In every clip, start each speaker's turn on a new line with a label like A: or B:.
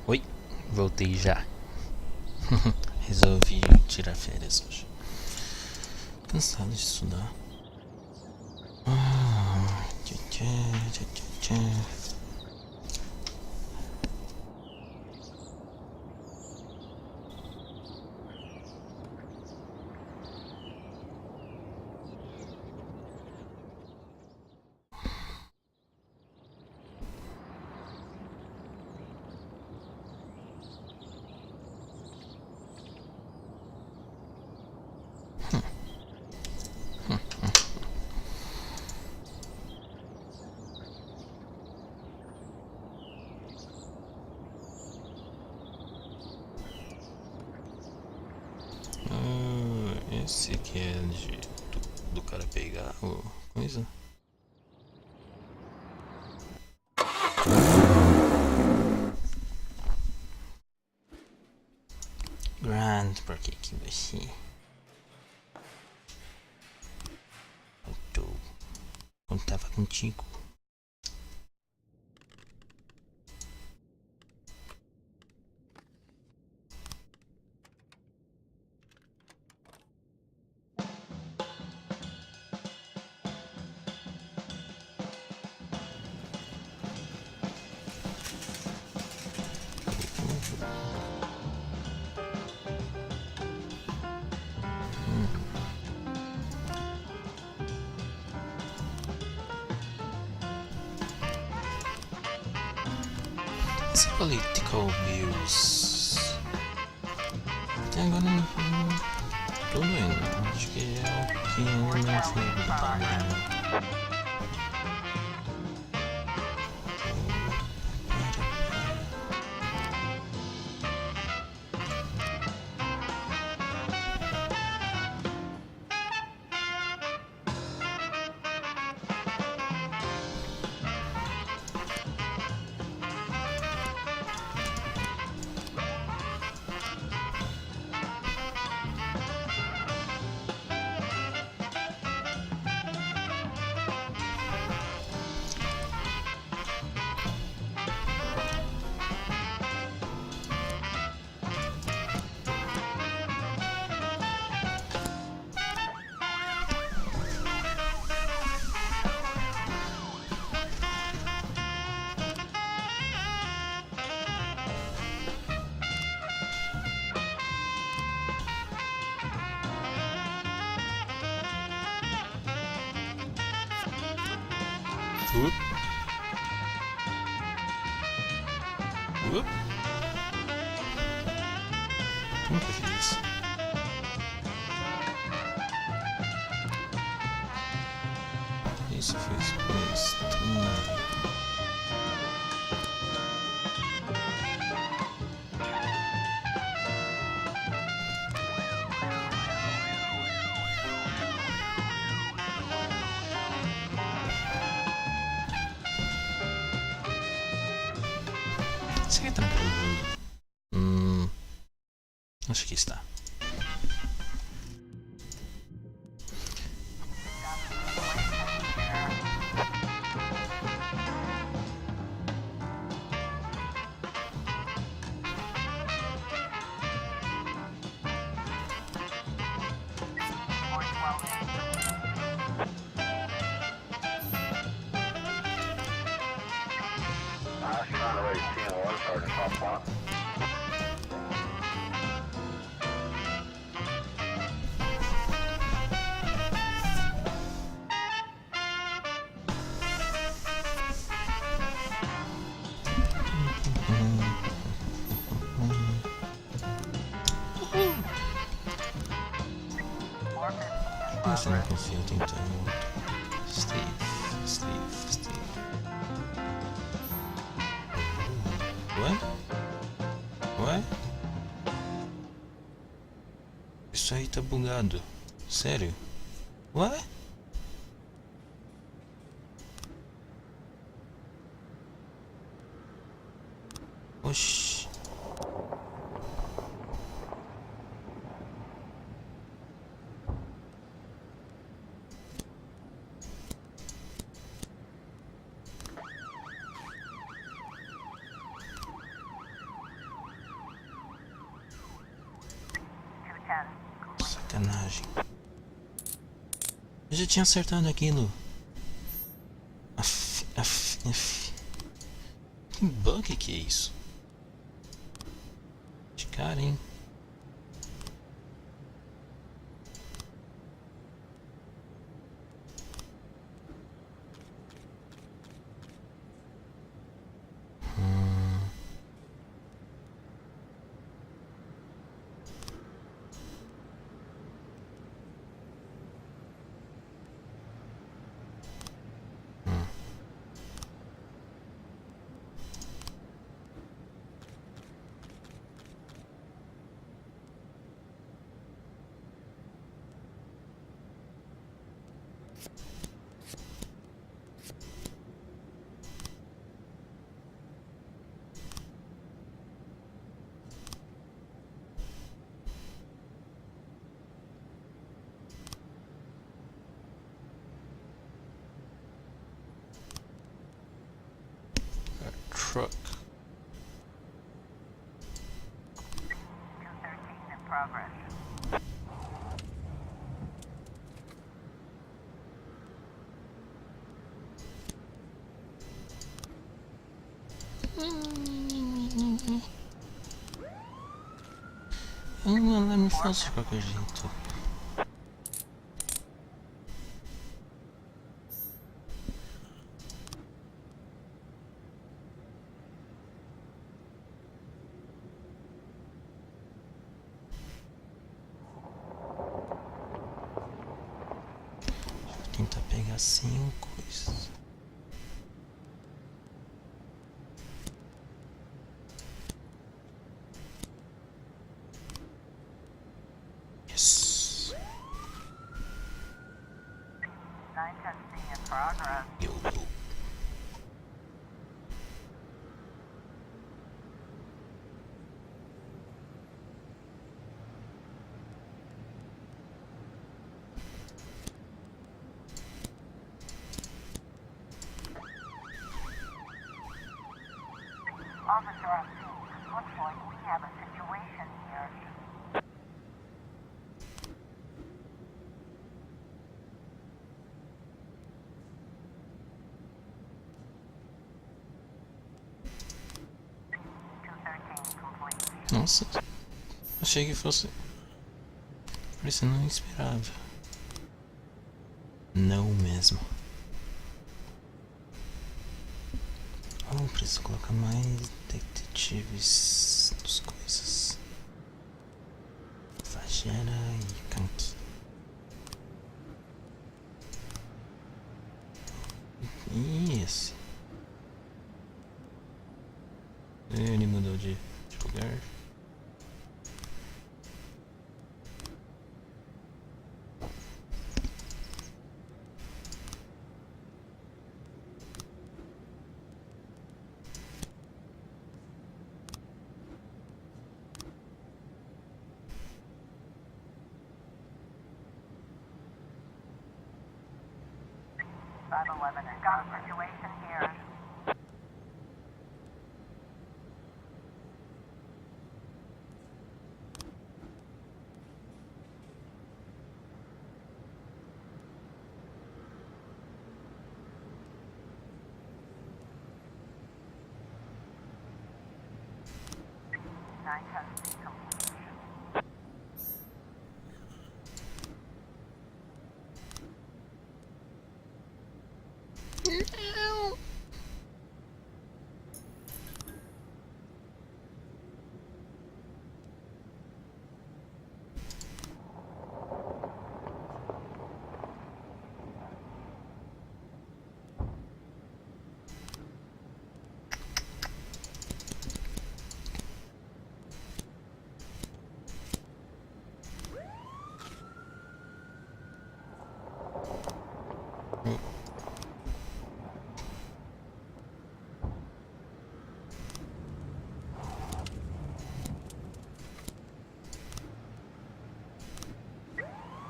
A: Oi, voltei já. Resolvi tirar férias hoje. Cansado de estudar. Tchê, tchê, tchê, tchê, tchê. Esse aqui é do cara pegar o coisa. Grant, por que você voltou? Contava contigo. Esse political views. Até agora não tô vendo. Acho que é o que ainda não foi habilitado. Como que eu fiz isso? Isso foi estranho. Isso aqui tá gravando. Acho que está. Você não confia tentando. Steve. Ué? Isso aí tá bugado. Sério? Ué? Oxi. Eu já tinha acertado aquilo. Af. Que bug que é isso? De cara, hein? Truck.
B: 213 in progress.
A: Ela me faz de qualquer jeito. Vou tentar pegar 5 coisas. Yes.
B: 9 testing in progress.
A: YOLO.
B: Officer on scene. Looks like we have a situation here. Complete.
A: Nossa, achei que fosse. Por isso eu não esperava. Não mesmo. Oh, preciso colocar mais detetives nas coisas. Fagera e Kanki. E esse? Ele mudou de lugar.
B: Got a situation here. Nine testing complete.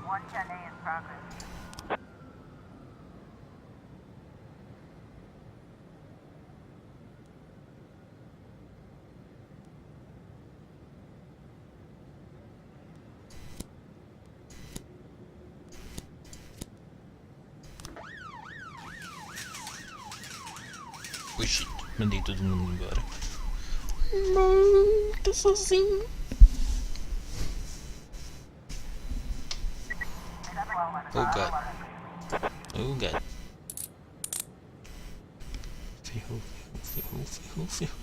B: One 10A in progress.
A: Fugi. Mandei todo mundo embora. Não, tô sozinho. Oh god. Oh god. Ferrou, ferrou, ferrou, ferrou, ferrou.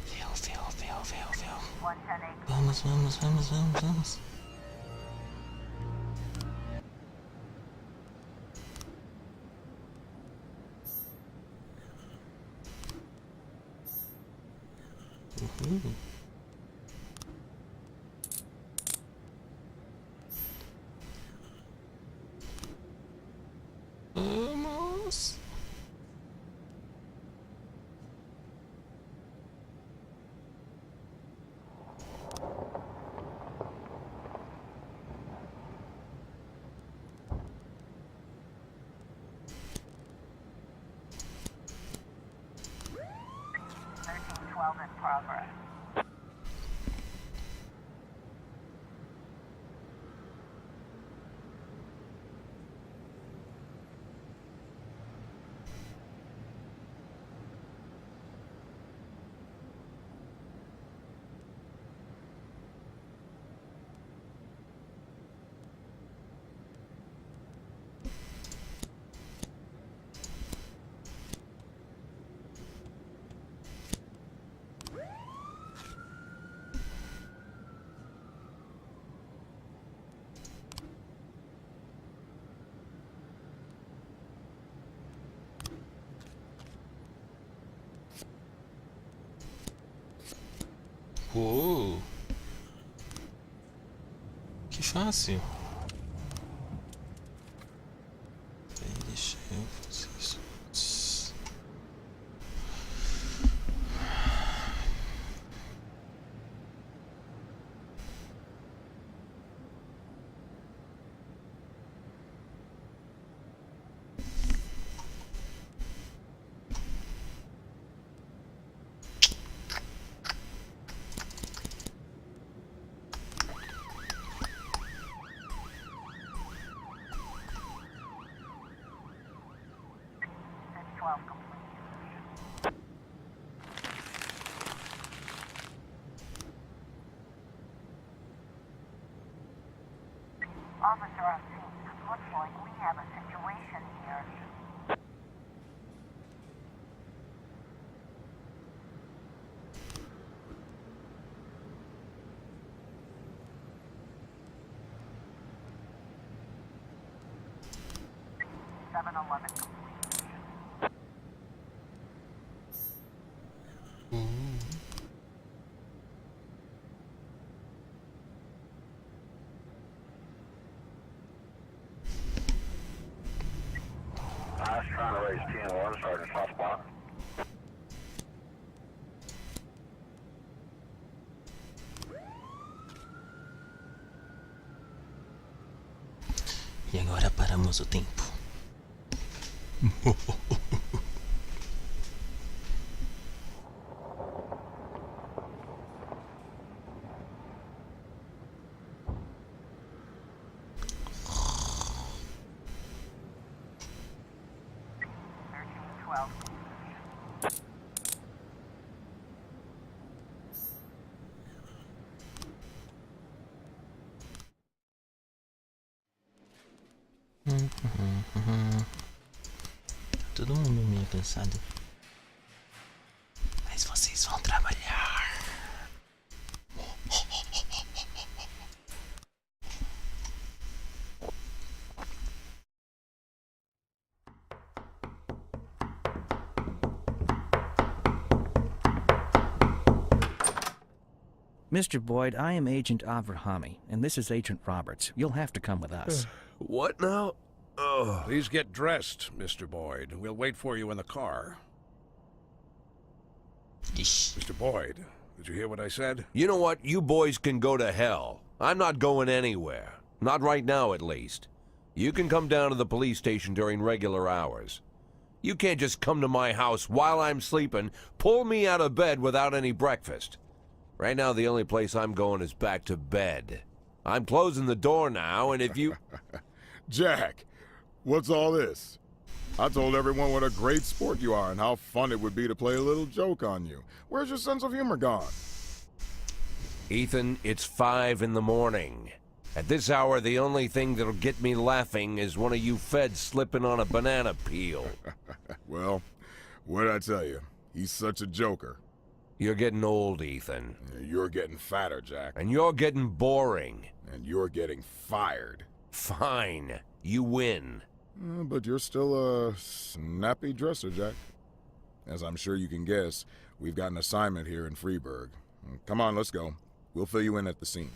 A: Ferrou, ferrou, ferrou, ferrou, ferrou. Vamos, vamos, vamos, vamos, vamos. Uhul. Vamos.
B: In progress.
A: Uou. Que fácil. Peraí, deixa eu fazer isso.
B: Officer on scene. Looks like we have a situation here. (7-11) complete.
C: I was trying to raise TN1, Sergeant Softspot.
A: E agora paramos o tempo. Todo mundo meio cansado. Mas vocês vão trabalhar.
D: Mr. Boyd, I am Agent Avrahami, and this is Agent Roberts. You'll have to come with us.
E: What now? Oh.
F: Please get dressed, Mr. Boyd. We'll wait for you in the car.
A: Ixi.
F: Mr. Boyd, did you hear what I said?
E: You know what? You boys can go to hell. I'm not going anywhere. Not right now, at least. You can come down to the police station during regular hours. You can't just come to my house while I'm sleeping, pull me out of bed without any breakfast. Right now, the only place I'm going is back to bed. I'm closing the door now, and if you...
F: Jack,
G: What's all this? I told everyone what a great sport you are and how fun it would be to play a little joke on you. Where's your sense of humor gone?
E: Ethan, it's 5 in the morning. At this hour, the only thing that'll get me laughing is one of you feds slipping on a banana peel.
G: Well, what'd I tell you? He's such a joker.
E: You're getting old, Ethan.
G: You're getting fatter, Jack.
E: And you're getting boring.
G: And you're getting fired.
E: Fine. You win.
G: But you're still a snappy dresser, Jack. As I'm sure you can guess, we've got an assignment here in Freeburg. Come on, let's go. We'll fill you in at the scene.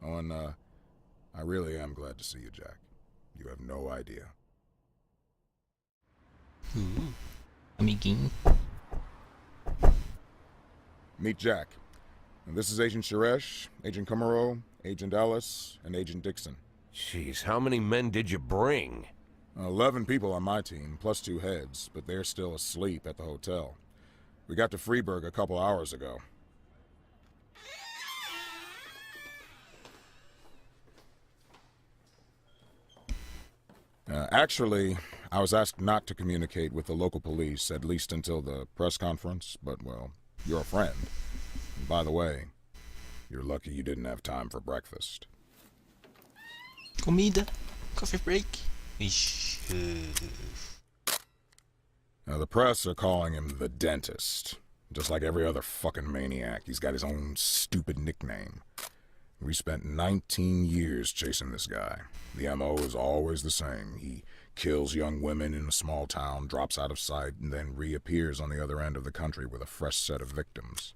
G: Oh, and I really am glad to see you, Jack. You have no idea.
A: Ooh. Amiguinho.
G: Meet Jack. And this is Agent Suresh, Agent Kumaro, Agent Ellis, and Agent Dixon.
E: Jeez, how many men did you bring?
G: 11 people on my team, plus 2 heads, but they're still asleep at the hotel. We got to Freeburg a couple hours ago. Actually, I was asked not to communicate with the local police, at least until the press conference, but, well, you're a friend. And by the way, you're lucky you didn't have time for breakfast.
A: Comida. Coffee break. Ixi.
G: Now, the press are calling him the Dentist. Just like every other fucking maniac, he's got his own stupid nickname. We spent 19 years chasing this guy. The M.O. is always the same. He kills young women in a small town, drops out of sight, and then reappears on the other end of the country with a fresh set of victims.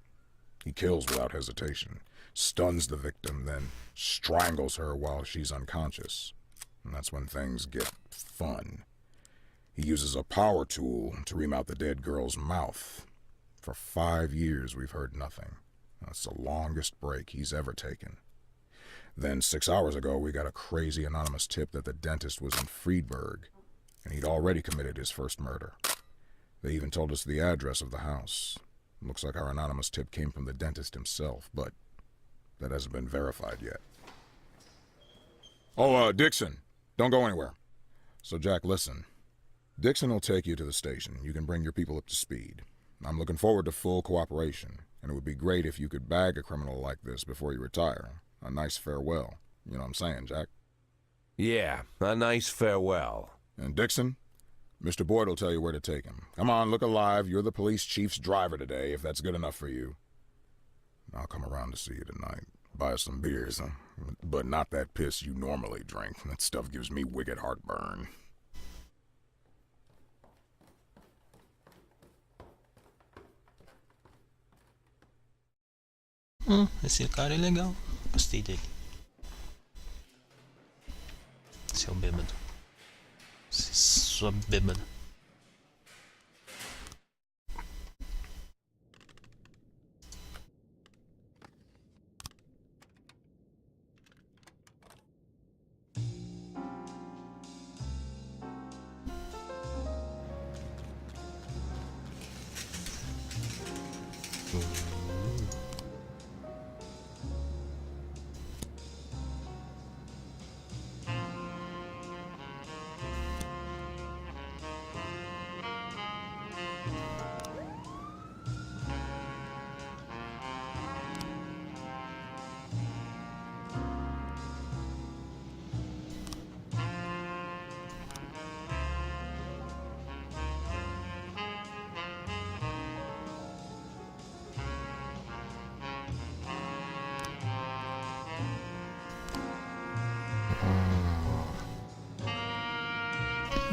G: He kills without hesitation, stuns the victim, then strangles her while she's unconscious. And that's when things get fun. He uses a power tool to ream out the dead girl's mouth. For 5 years, we've heard nothing. That's the longest break he's ever taken. Then 6 hours ago, we got a crazy anonymous tip that the dentist was in Freeburg, and he'd already committed his first murder. They even told us the address of the house. Looks like our anonymous tip came from the dentist himself, but that hasn't been verified yet. Oh, Dixon, don't go anywhere. So, Jack, listen. Dixon will take you to the station. You can bring your people up to speed. I'm looking forward to full cooperation, and it would be great if you could bag a criminal like this before you retire. A nice farewell. You know what I'm saying, Jack?
E: Yeah, a nice farewell.
G: And Dixon, Mr. Boyd will tell you where to take him. Come on, look alive. You're the police chief's driver today, if that's good enough for you. I'll come around to see you tonight. Buy us some beers, huh? But not that piss you normally drink. That stuff gives me wicked heartburn.
A: Esse cara é legal. Gostei dele. Seu bêbado. Sua bêbada.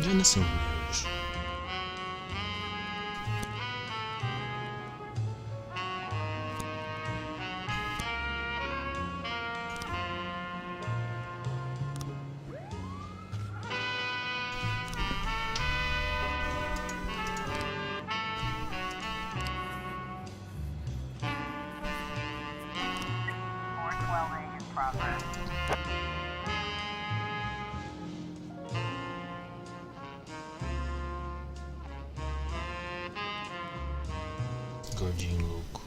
A: Jonathan News.
B: In progress.
A: Gordinho louco.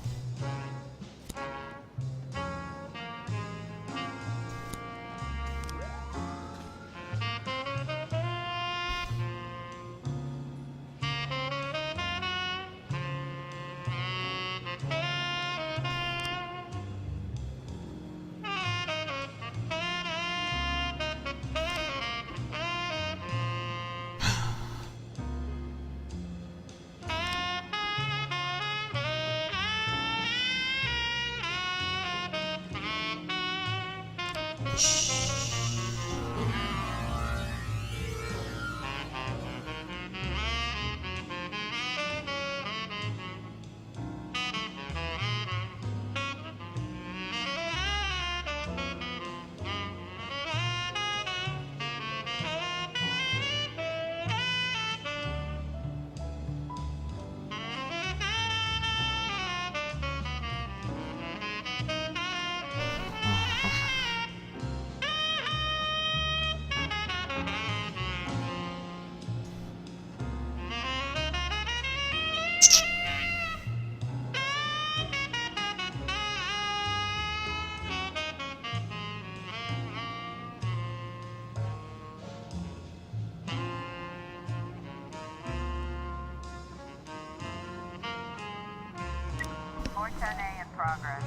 B: 10A in progress.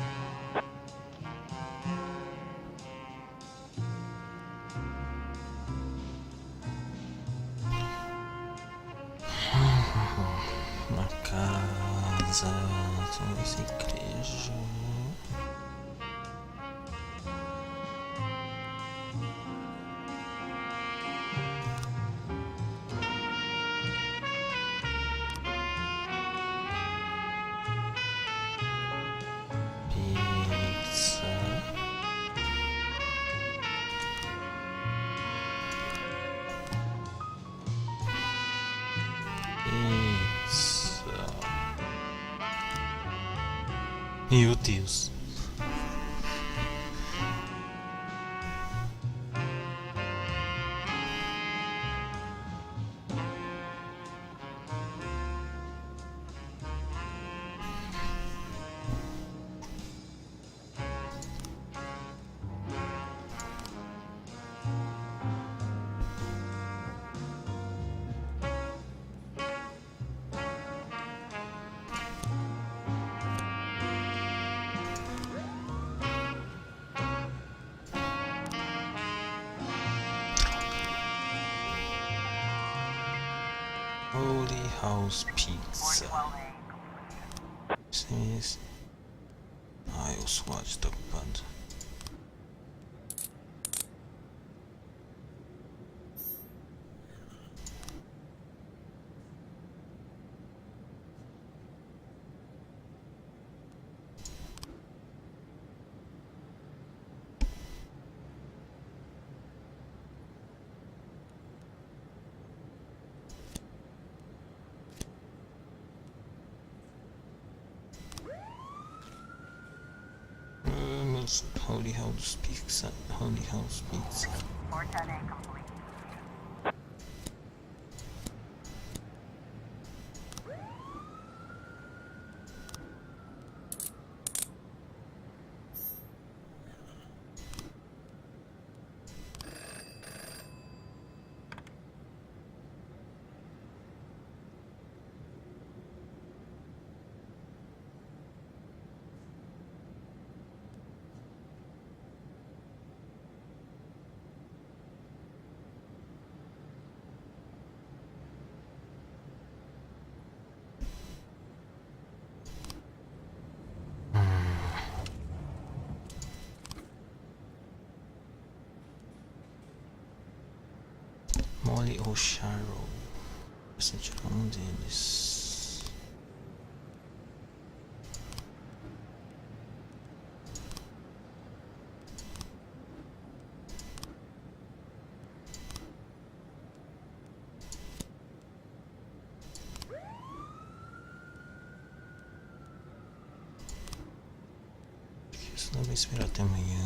A: Uma casa, essa igreja. Pizza. Pizza. Meu Deus. Holy House Pizza.
B: 412A.
A: Sim. Ah, o SWAT está ocupado. Holy House Pizza. Holy House Pizza.
B: 410A complete.
A: Molly ou Charol. Você tirar um deles. Isso não vai esperar até amanhã.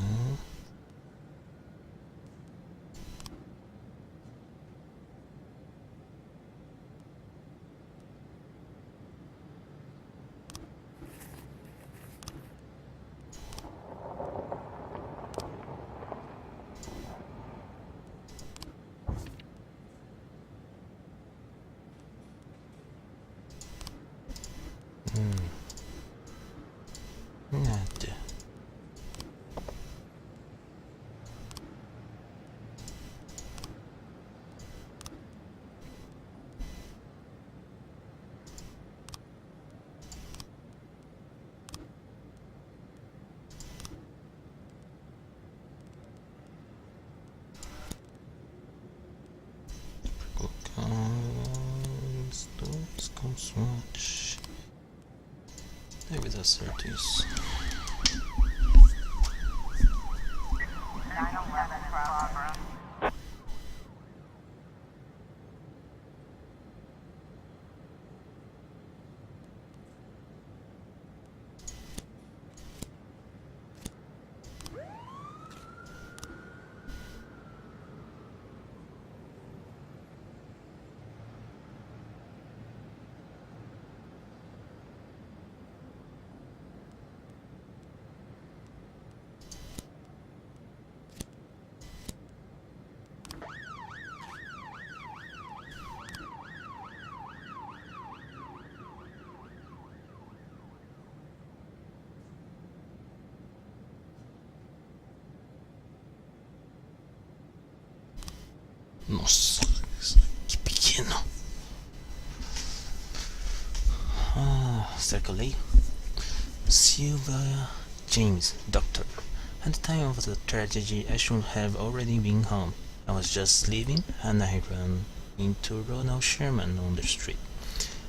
A: Nada. Colocar os dois com SWAT. Deve dar certo isso.
B: 911 in progress.
A: Nossa, que pequeno. Circulate. Silva James, doctor. At the time of the tragedy, I should have already been home. I was just leaving and I ran into Ronald Sherman on the street.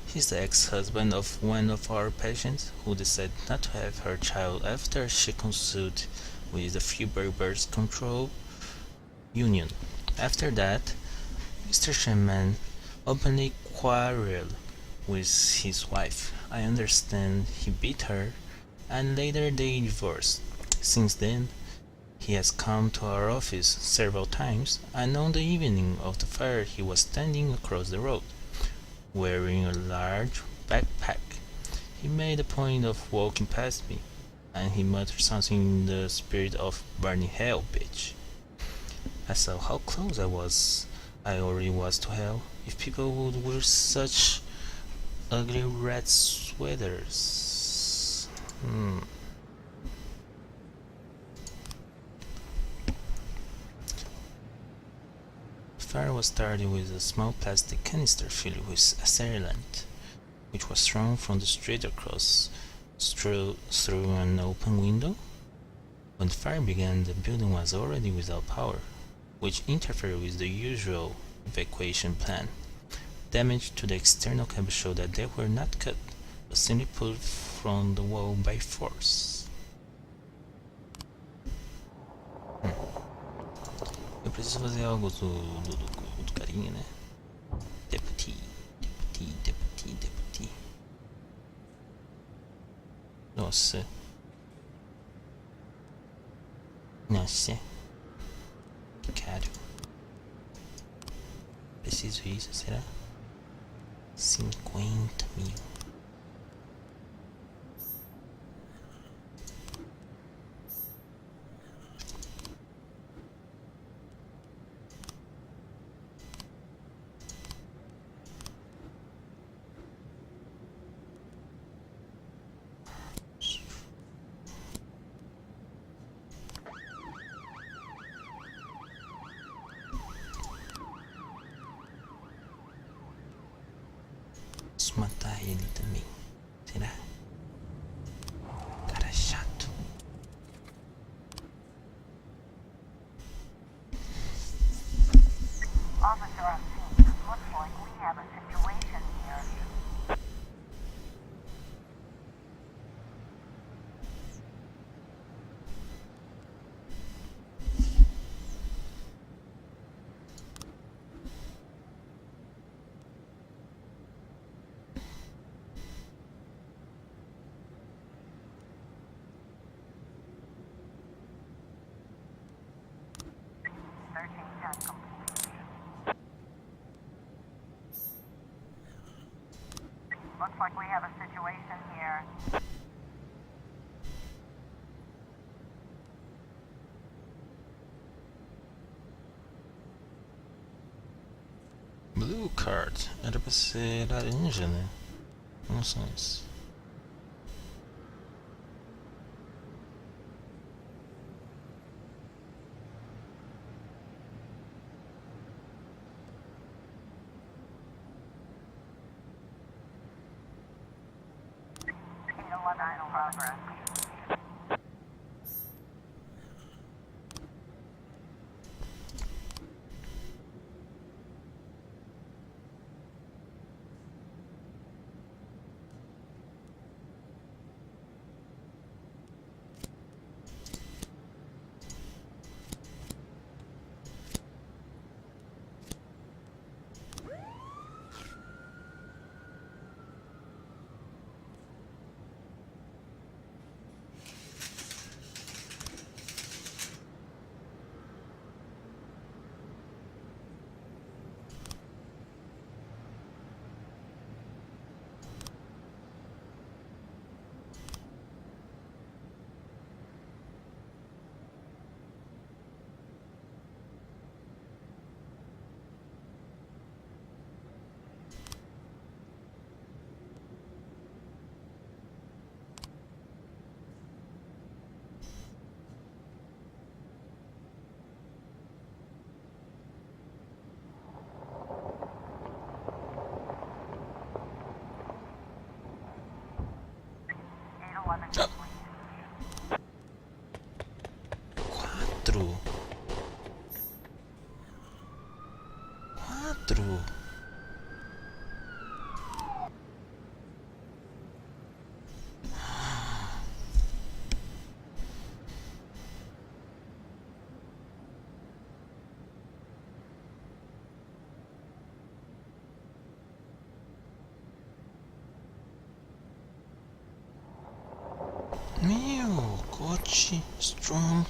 A: He's the ex-husband of one of our patients who decided not to have her child after she consulted with the Fever Birth Control Union. After that, Mr. Sherman openly quarreled with his wife. I understand he beat her, and later they divorced. Since then, he has come to our office several times, and on the evening of the fire he was standing across the road, wearing a large backpack. He made a point of walking past me, and he muttered something in the spirit of "burning hell, bitch." I saw how close I already was to hell. If people would wear such ugly red sweaters. The fire was started with a small plastic canister filled with acetylene, which was thrown from the street across through an open window. When the fire began, the building was already without power, which interfered with the usual evacuation plan. Damage to the external cables showed that they were not cut, but simply pulled from the wall by force. Eu preciso fazer algo do carinha, né? Deputy. Nossa. Que caro. Preciso isso, será? 50.000. Posso matar ele também. Será? Cara chato.
B: Officer on scene. Looks like we have a situation here. Searching done complete. Looks like we have a situation here.
A: Blue card. Era pra ser laranja, né? Não são isso.
B: Final progress.
A: through. Meu, coach, strong.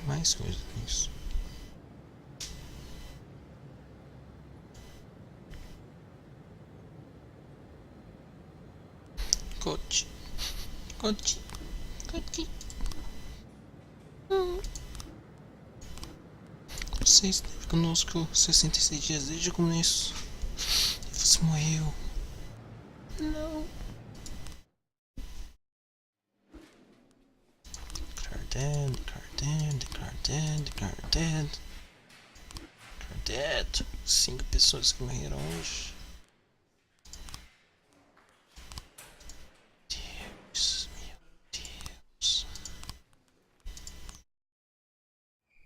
A: Mais coisas nisso. Coach. Coach. Coach. Você esteve conosco 66 dias desde o começo. E você morreu. Não. Declare dead. 5 pessoas que morreram hoje. Deus, meu Deus.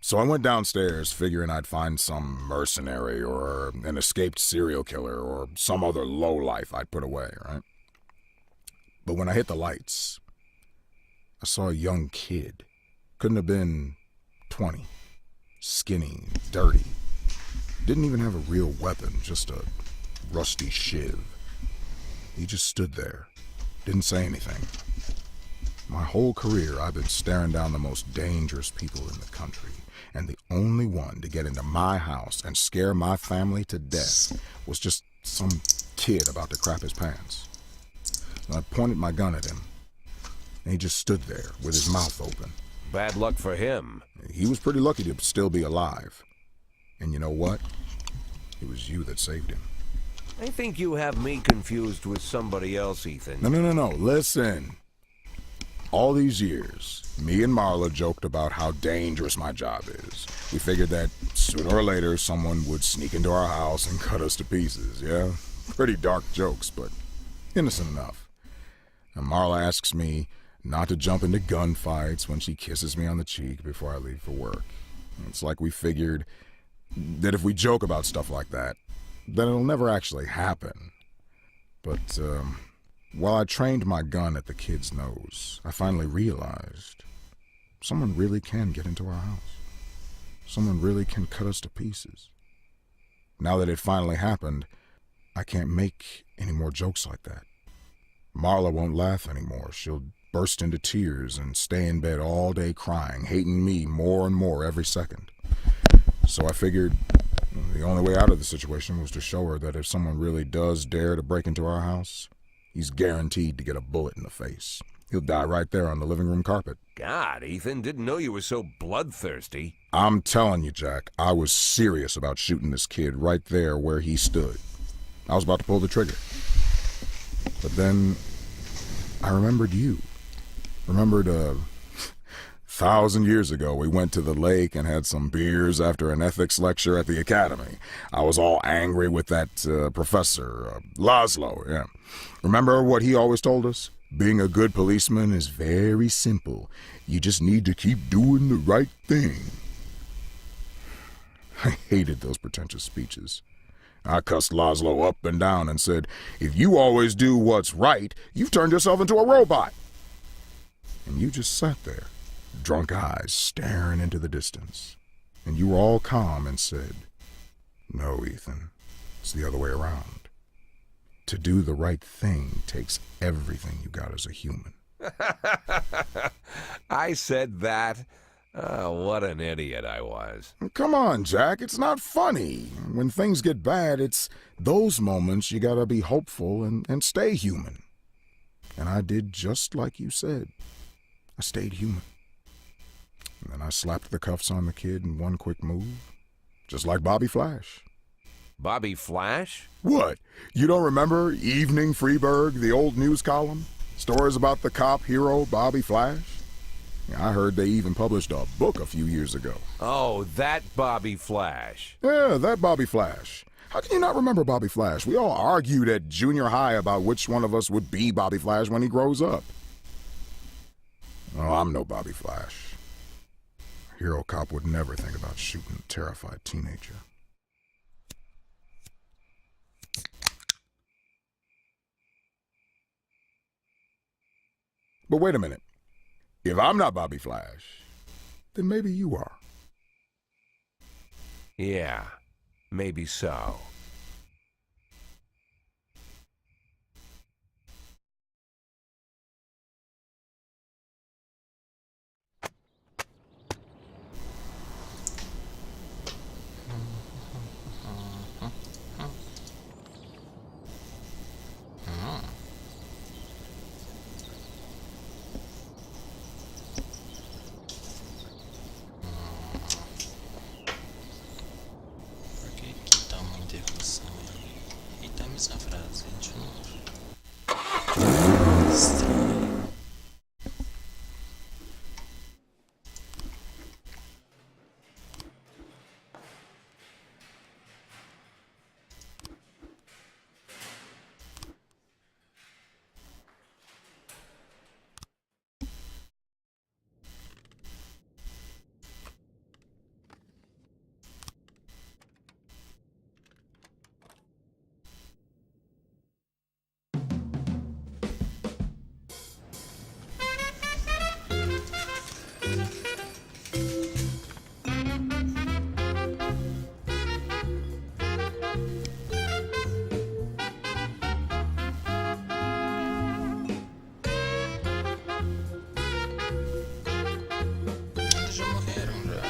G: So I went downstairs figuring I'd find some mercenary or an escaped serial killer or some other lowlife I'd put away, right? But when I hit the lights, I saw a young kid. Couldn't have been 20. Skinny, dirty. Didn't even have a real weapon, just a rusty shiv. He just stood there, didn't say anything. My whole career, I've been staring down the most dangerous people in the country, and the only one to get into my house and scare my family to death was just some kid about to crap his pants. And I pointed my gun at him, and he just stood there with his mouth open.
E: Bad luck for him.
G: He was pretty lucky to still be alive. And you know what? It was you that saved him.
E: I think you have me confused with somebody else, Ethan.
G: No. Listen. All these years, me and Marla joked about how dangerous my job is. We figured that sooner or later someone would sneak into our house and cut us to pieces, yeah? Pretty dark jokes, but innocent enough. And Marla asks me not to jump into gunfights when she kisses me on the cheek before I leave for work. It's like we figured that if we joke about stuff like that, then it'll never actually happen. But, while I trained my gun at the kid's nose, I finally realized someone really can get into our house. Someone really can cut us to pieces. Now that it finally happened, I can't make any more jokes like that. Marla won't laugh anymore. She'll burst into tears and stay in bed all day crying, hating me more and more every second. So I figured the only way out of the situation was to show her that if someone really does dare to break into our house, he's guaranteed to get a bullet in the face. He'll die right there on the living room carpet.
E: God, Ethan, didn't know you were so bloodthirsty.
G: I'm telling you, Jack, I was serious about shooting this kid right there where he stood. I was about to pull the trigger. But then I remembered you. Remembered 1,000 years ago, we went to the lake and had some beers after an ethics lecture at the academy. I was all angry with that professor, Laszlo, yeah. Remember what he always told us? Being a good policeman is very simple. You just need to keep doing the right thing. I hated those pretentious speeches. I cussed Laszlo up and down and said, if you always do what's right, you've turned yourself into a robot. And you just sat there, drunk eyes staring into the distance. And you were all calm and said, no, Ethan, it's the other way around. To do the right thing takes everything you got as a human.
E: I said that? Oh, what an idiot I was.
G: Come on, Jack, it's not funny. When things get bad, it's those moments you gotta be hopeful and stay human. And I did just like you said. I stayed human. And then I slapped the cuffs on the kid in one quick move. Just like Bobby Flash.
E: Bobby Flash?
G: What? You don't remember Evening Freeburg, the old news column? Stories about the cop hero Bobby Flash? I heard they even published a book a few years ago.
E: Oh, that Bobby Flash.
G: Yeah, that Bobby Flash. How can you not remember Bobby Flash? We all argued at junior high about which one of us would be Bobby Flash when he grows up. Oh, I'm no Bobby Flash. A hero cop would never think about shooting a terrified teenager. But wait a minute. If I'm not Bobby Flash, then maybe you are.
E: Yeah, maybe so.
A: Por que dá uma interrupção aí? Eita, essa frase de novo. Estranho. Eles já morreram já.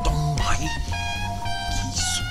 A: Toma aí. Que isso?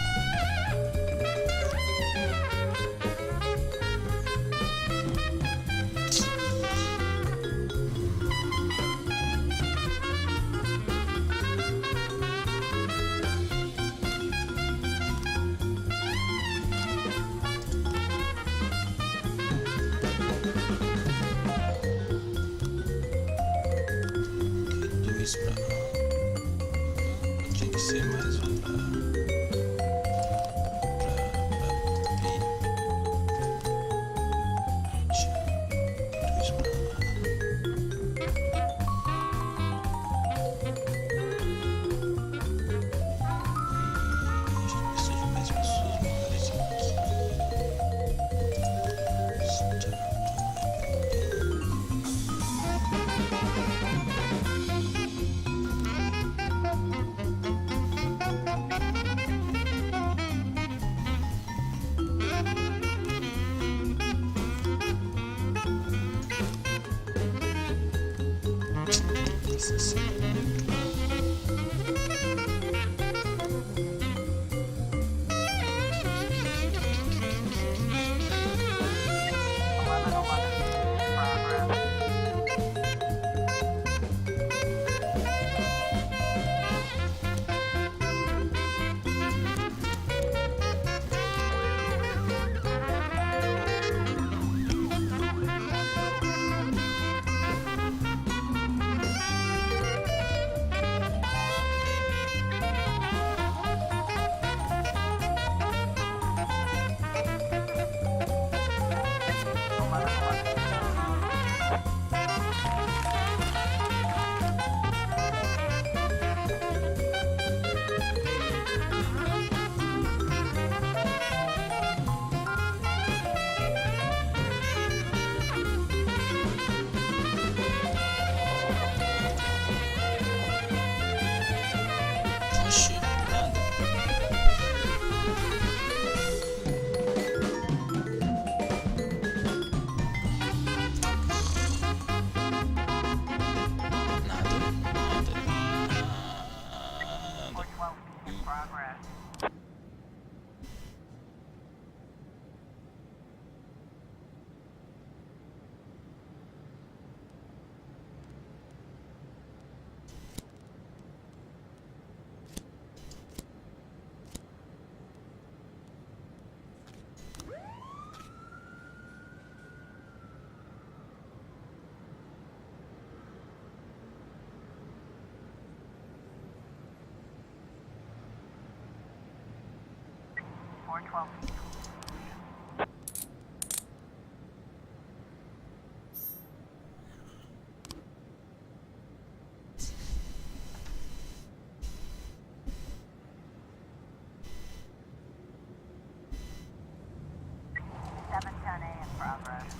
B: 412. 710A in progress.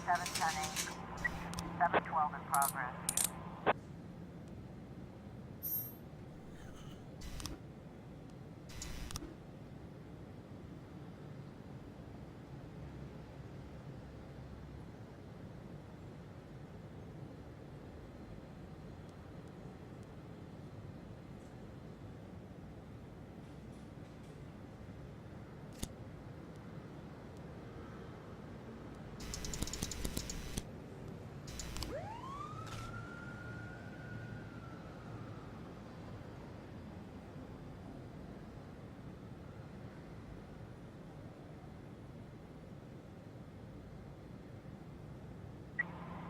B: Seven ten eight. 712 in progress.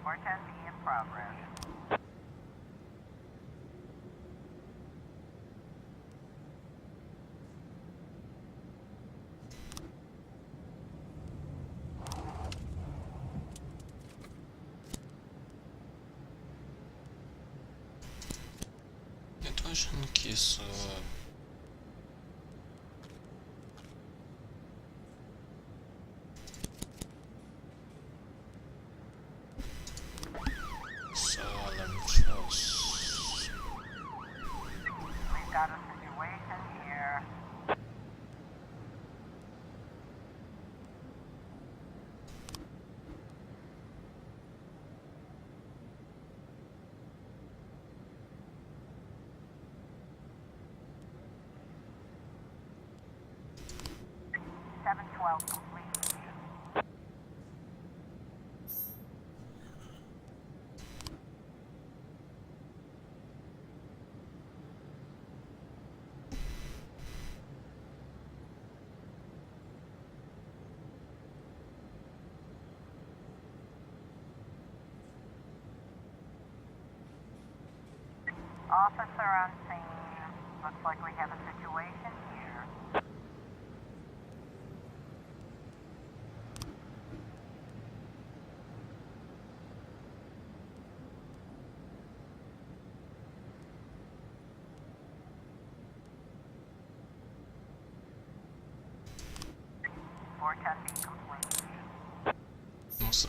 B: Four ten B in progress.
A: Eu tô achando que isso... Só alarme falso.
B: We've got a situation here. Seven 12 complete. Officer on scene. Looks like we have a situation here. Four ten B complete.
A: Nossa.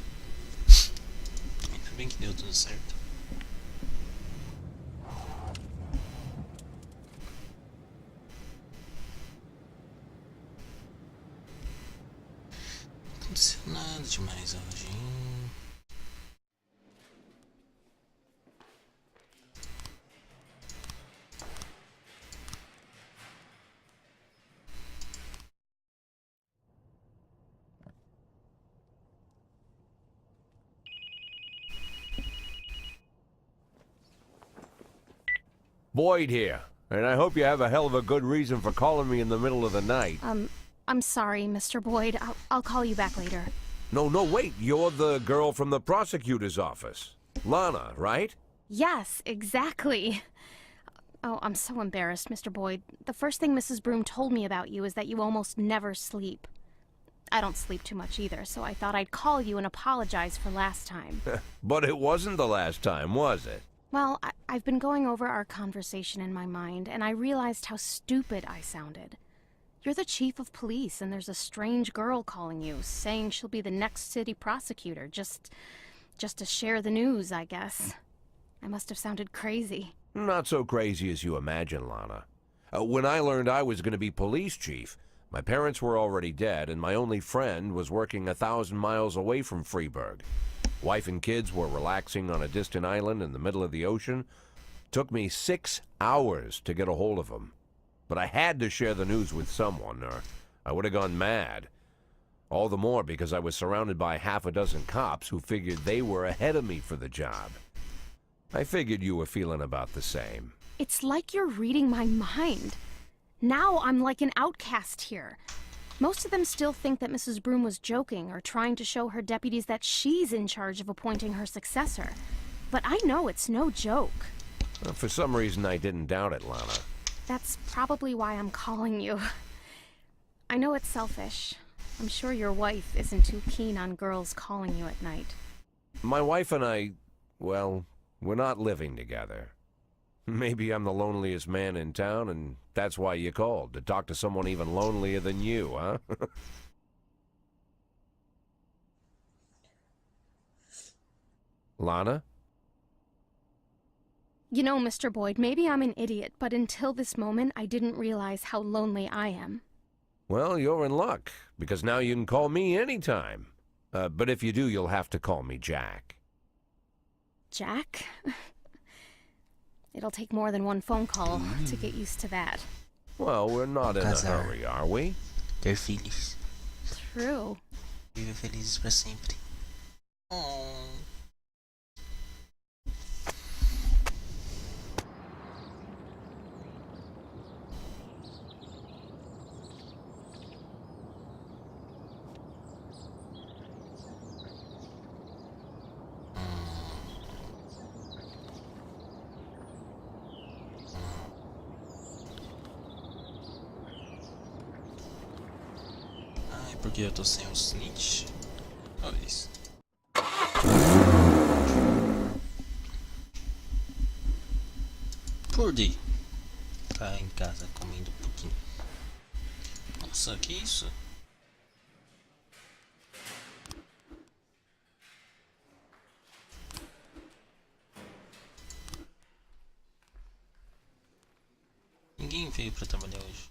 A: Ainda bem que deu tudo certo. Não aconteceu nada demais hoje, hein?
E: Boyd here, and I hope you have a hell of a good reason for calling me in the middle of the night.
H: I'm sorry, Mr. Boyd. I'll call you back later.
E: No, wait, you're the girl from the prosecutor's office. Lana, right?
H: Yes, exactly. Oh, I'm so embarrassed, Mr. Boyd. The first thing Mrs. Broom told me about you is that you almost never sleep. I don't sleep too much either, so I thought I'd call you and apologize for last time.
E: But it wasn't the last time, was it?
H: Well, I've been going over our conversation in my mind, and I realized how stupid I sounded. You're the chief of police, and there's a strange girl calling you, saying she'll be the next city prosecutor, just to share the news, I guess. I must have sounded crazy.
E: Not so crazy as you imagine, Lana. When I learned I was going to be police chief, My parents were already dead, and my only friend was working 1,000 miles away from Freeburg. Wife and kids were relaxing on a distant island in the middle of the ocean. Took me 6 hours to get a hold of them. But I had to share the news with someone, or I would have gone mad. All the more because I was surrounded by half a dozen cops who figured they were ahead of me for the job. I figured you were feeling about the same.
H: It's like you're reading my mind. Now I'm like an outcast here. Most of them still think that Mrs. Broom was joking or trying to show her deputies that she's in charge of appointing her successor. But I know it's no joke.
E: For some reason, I didn't doubt it, Lana.
H: That's probably why I'm calling you. I know it's selfish. I'm sure your wife isn't too keen on girls calling you at night.
E: My wife and I, well, we're not living together. Maybe I'm the loneliest man in town, and that's why you called, to talk to someone even lonelier than you, huh? Lana?
H: You know, Mr. Boyd, maybe I'm an idiot, but until this moment, I didn't realize how lonely I am.
E: Well, you're in luck, because now you can call me anytime. But if you do, you'll have to call me Jack.
H: Jack? It'll take more than one phone call to get used to that.
E: Well, we're not in a
A: Because
E: hurry, are we?
A: They're felizes.
H: True.
A: Vive felizes pra sempre. Oh. Ai, porque eu tô sem o snitch? Olha isso. Por D. Tá em casa comendo um pouquinho. Nossa, que isso? Ninguém veio pra trabalhar hoje.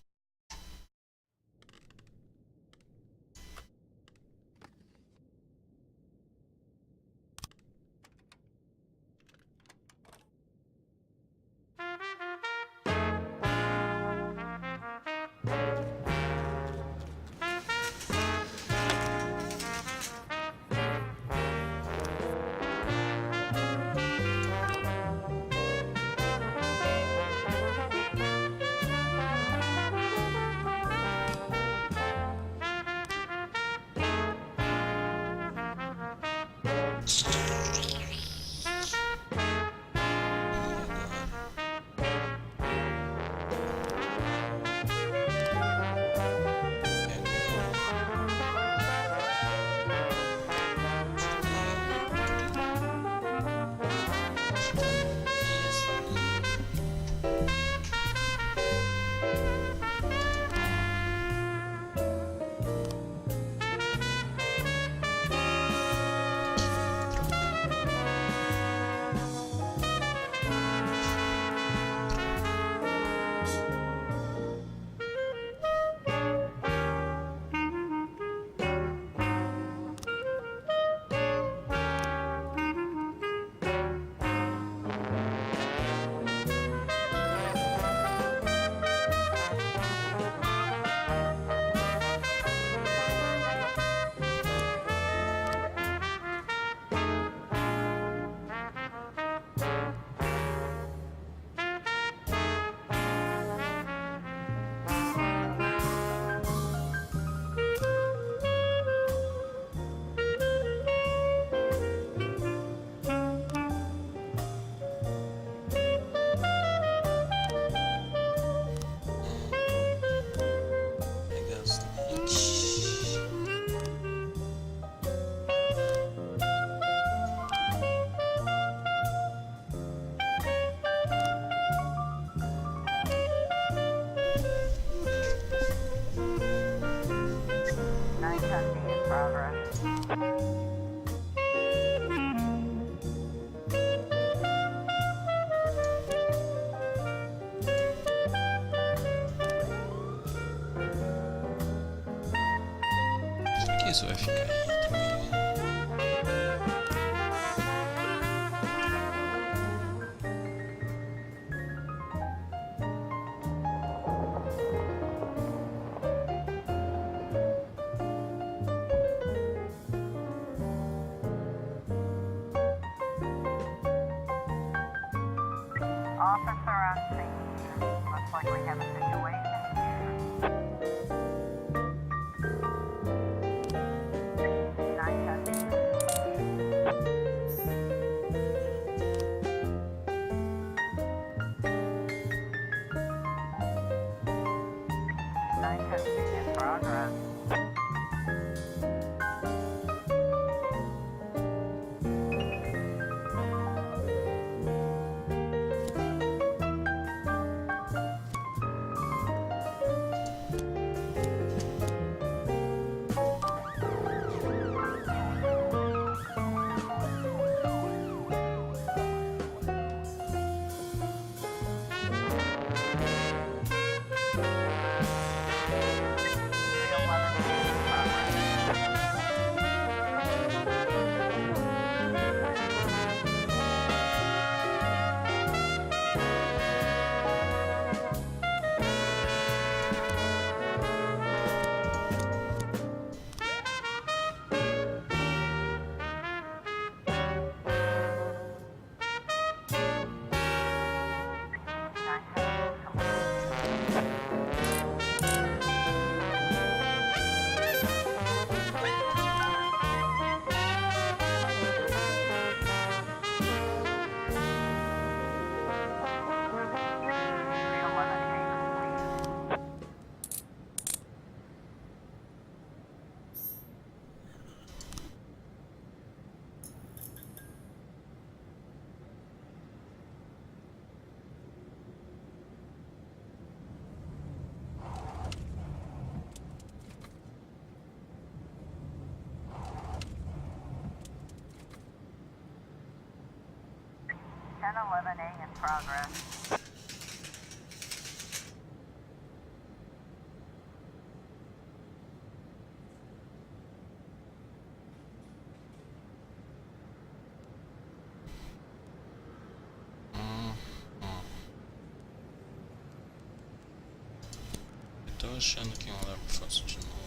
A: Pegar os snitch.
B: Night testing in progress.
A: Isso vai ficar aí tranquilo.
B: Officer on scene. Looks like we have a situation here. 910 in progress. Ten 11A in progress.
A: Eu tô achando que um alarme faço de novo.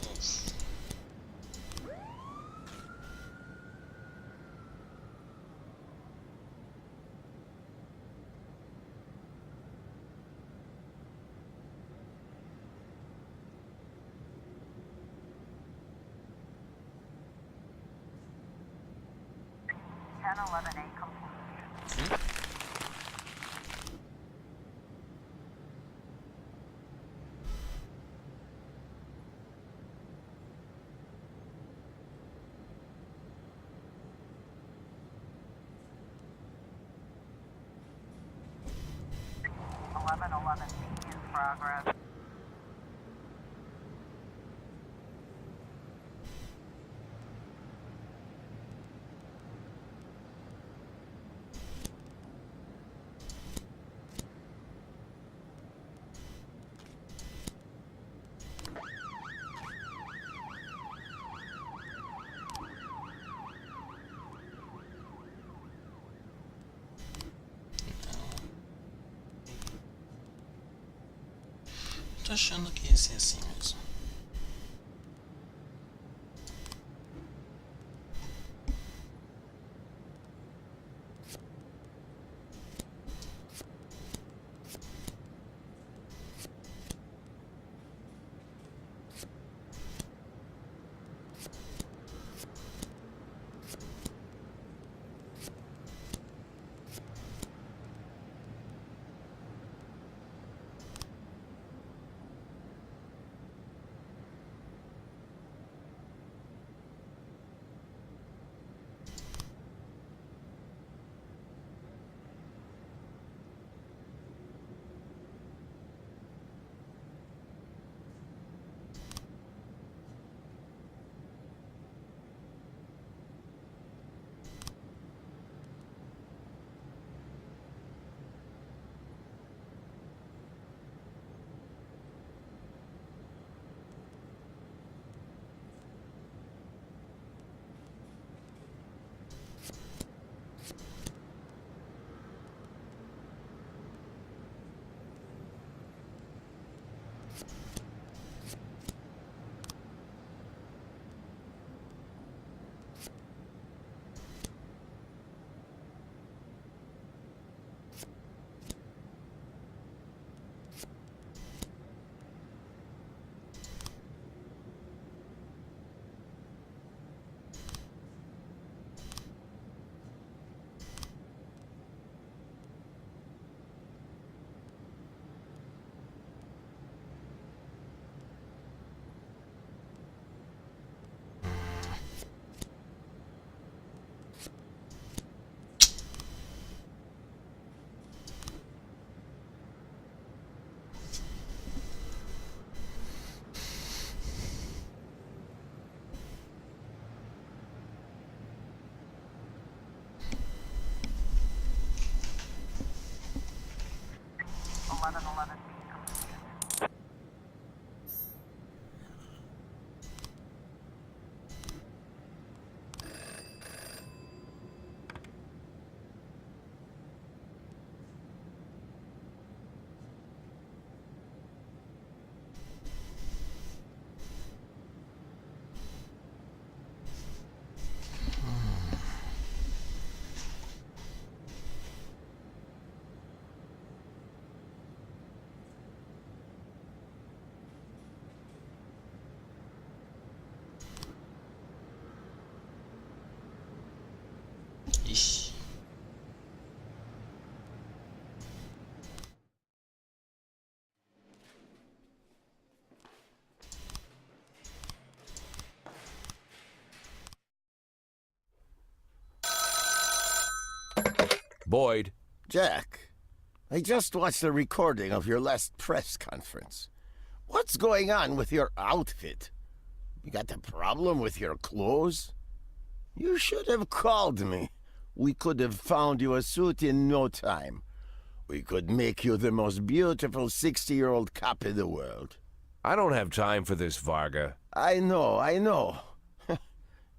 B: Ten 11A complete. Eleven 11B in progress.
A: Tô achando que ia ser assim mesmo.
E: Boyd.
I: Jack, I just watched a recording of your last press conference. What's going on with your outfit? You got a problem with your clothes? You should have called me. We could have found you a suit in no time. We could make you the most beautiful 60-year-old cop in the world.
E: I don't have time for this, Varga.
I: I know.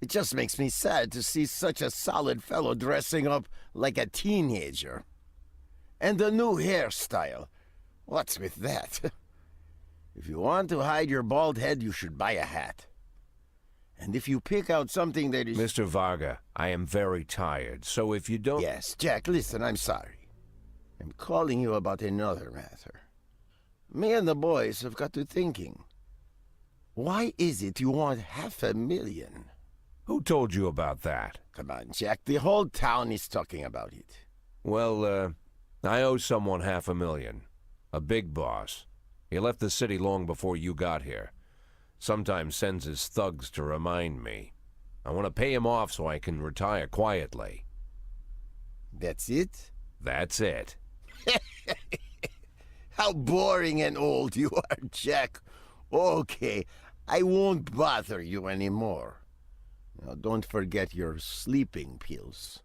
I: It just makes me sad to see such a solid fellow dressing up like a teenager. And the new hairstyle. What's with that? If you want to hide your bald head, you should buy a hat. And if you pick out something that is...
E: Mr. Varga, I am very tired, so if you don't...
I: Yes, Jack, listen, I'm sorry. I'm calling you about another matter. Me and the boys have got to thinking. Why is it you want $500,000?
E: Who told you about that?
I: Come on, Jack, the whole town is talking about it.
E: Well, I owe someone $500,000. A big boss. He left the city long before you got here. Sometimes sends his thugs to remind me. I want to pay him off so I can retire quietly.
I: That's it?
E: That's it.
I: How boring and old you are, Jack. Okay, I won't bother you anymore. Now, don't forget your sleeping pills.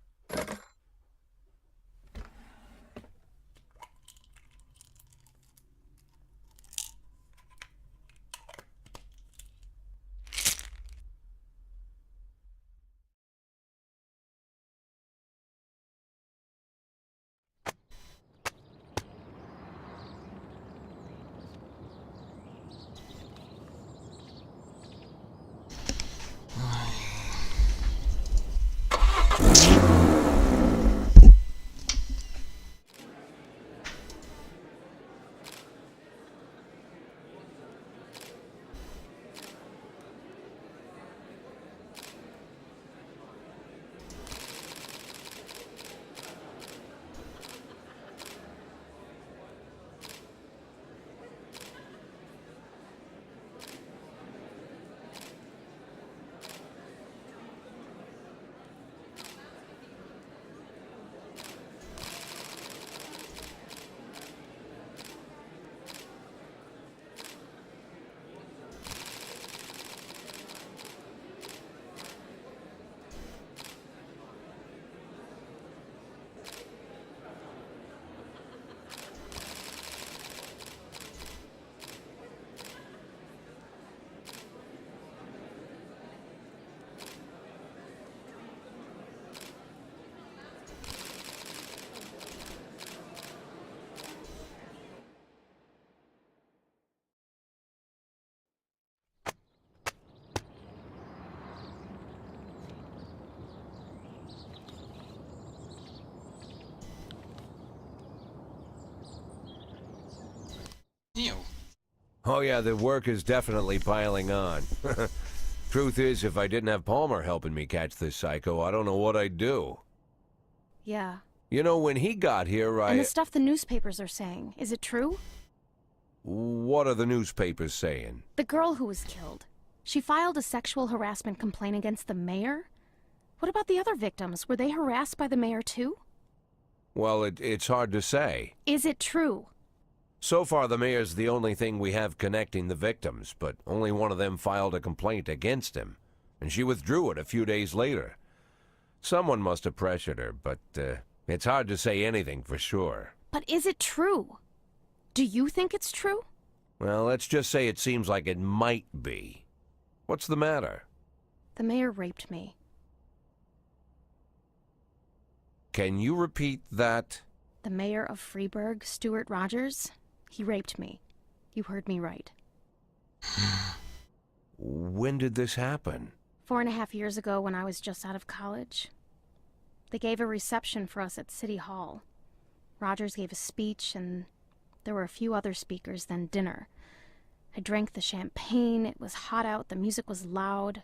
A: Ew.
E: Oh yeah, the work is definitely piling on. Truth is, if I didn't have Palmer helping me catch this psycho, I don't know what I'd do.
H: Yeah.
E: You know, when he got here,
H: And the stuff the newspapers are saying, is it true?
E: What are the newspapers saying?
H: The girl who was killed. She filed a sexual harassment complaint against the mayor? What about the other victims? Were they harassed by the mayor too?
E: Well, it's hard to say.
H: Is it true?
E: So far, the mayor's the only thing we have connecting the victims, but only one of them filed a complaint against him, and she withdrew it a few days later. Someone must have pressured her, but it's hard to say anything for sure.
H: But is it true? Do you think it's true?
E: Well, let's just say it seems like it might be. What's the matter?
H: The mayor raped me.
E: Can you repeat that?
H: The mayor of Freeburg, Stuart Rogers, he raped me. You heard me right.
E: When did this happen?
H: 4.5 years ago when I was just out of college. They gave a reception for us at City Hall. Rogers gave a speech, and there were a few other speakers, then dinner. I drank the champagne, it was hot out, the music was loud.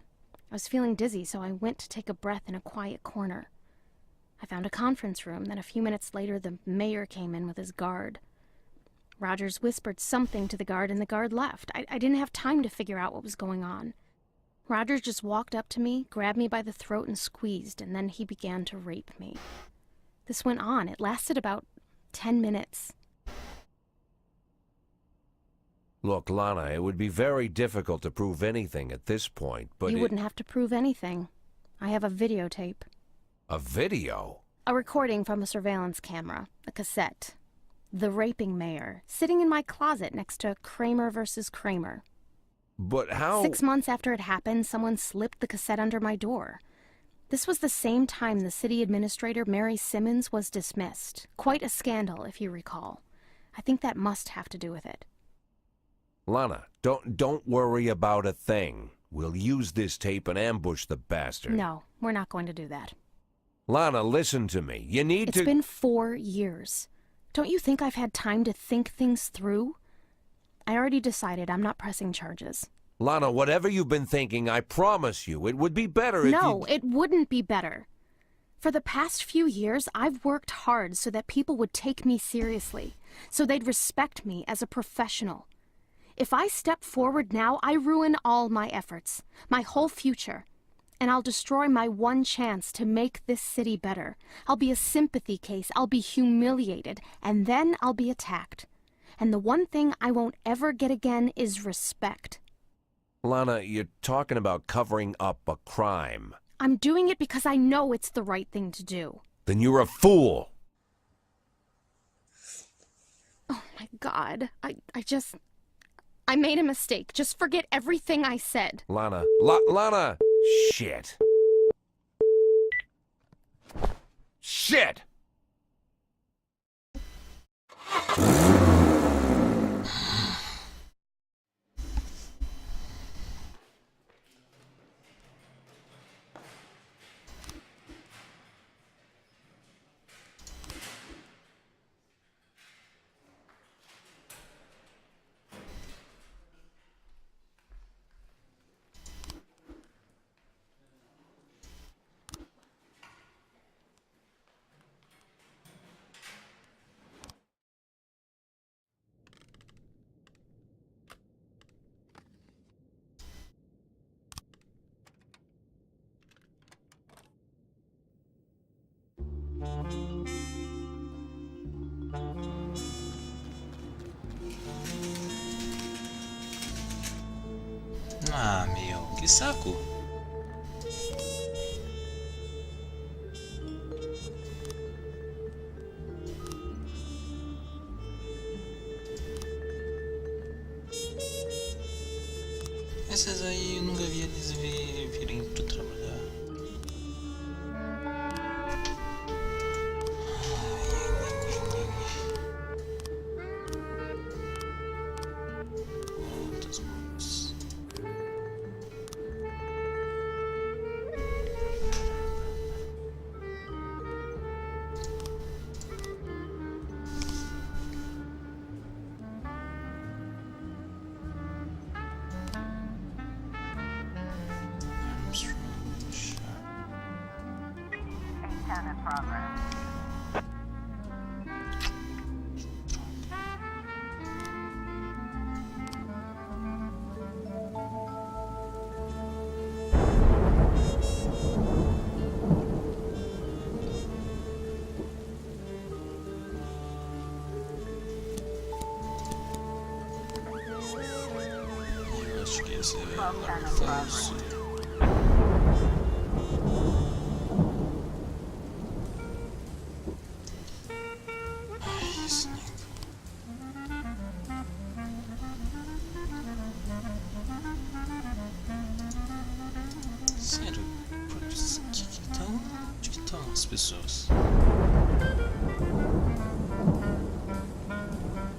H: I was feeling dizzy, so I went to take a breath in a quiet corner. I found a conference room, then a few minutes later the mayor came in with his guard. Rogers whispered something to the guard, and the guard left. I didn't have time to figure out what was going on. Rogers just walked up to me, grabbed me by the throat and squeezed, and then he began to rape me. This went on. It lasted about 10 minutes.
E: Look, Lana, it would be very difficult to prove anything at this point, but
H: You wouldn't have to prove anything. I have a videotape.
E: A video?
H: A recording from a surveillance camera. A cassette. The raping mayor, sitting in my closet next to Kramer versus Kramer.
E: But how...
H: 6 months after it happened, someone slipped the cassette under my door. This was the same time the city administrator, Mary Simmons, was dismissed. Quite a scandal, if you recall. I think that must have to do with it.
E: Lana, don't worry about a thing. We'll use this tape and ambush the bastard.
H: No, we're not going to do that.
E: Lana, listen to me. You need to...
H: It's been 4 years. Don't you think I've had time to think things through? I already decided I'm not pressing charges.
E: Lana, whatever you've been thinking, I promise you, it would be better if
H: No, it wouldn't be better. For the past few years, I've worked hard so that people would take me seriously, so they'd respect me as a professional. If I step forward now, I ruin all my efforts, my whole future, and I'll destroy my one chance to make this city better. I'll be a sympathy case, I'll be humiliated, and then I'll be attacked. And the one thing I won't ever get again is respect.
E: Lana, you're talking about covering up a crime.
H: I'm doing it because I know it's the right thing to do.
E: Then you're a fool.
H: Oh my God, I made a mistake. Just forget everything I said.
E: Lana, Lana! Shit. Shit!
A: Ah, meu, que saco! Essas aí eu nunca vi eles virem pra trabalhar. Quantas mãos?
B: ep9 in progress.
A: Eu acho que esse é
B: Well,
A: agora
B: kind of
A: faz. Ai, esse nego. Sério, onde que estão? Onde que estão as pessoas?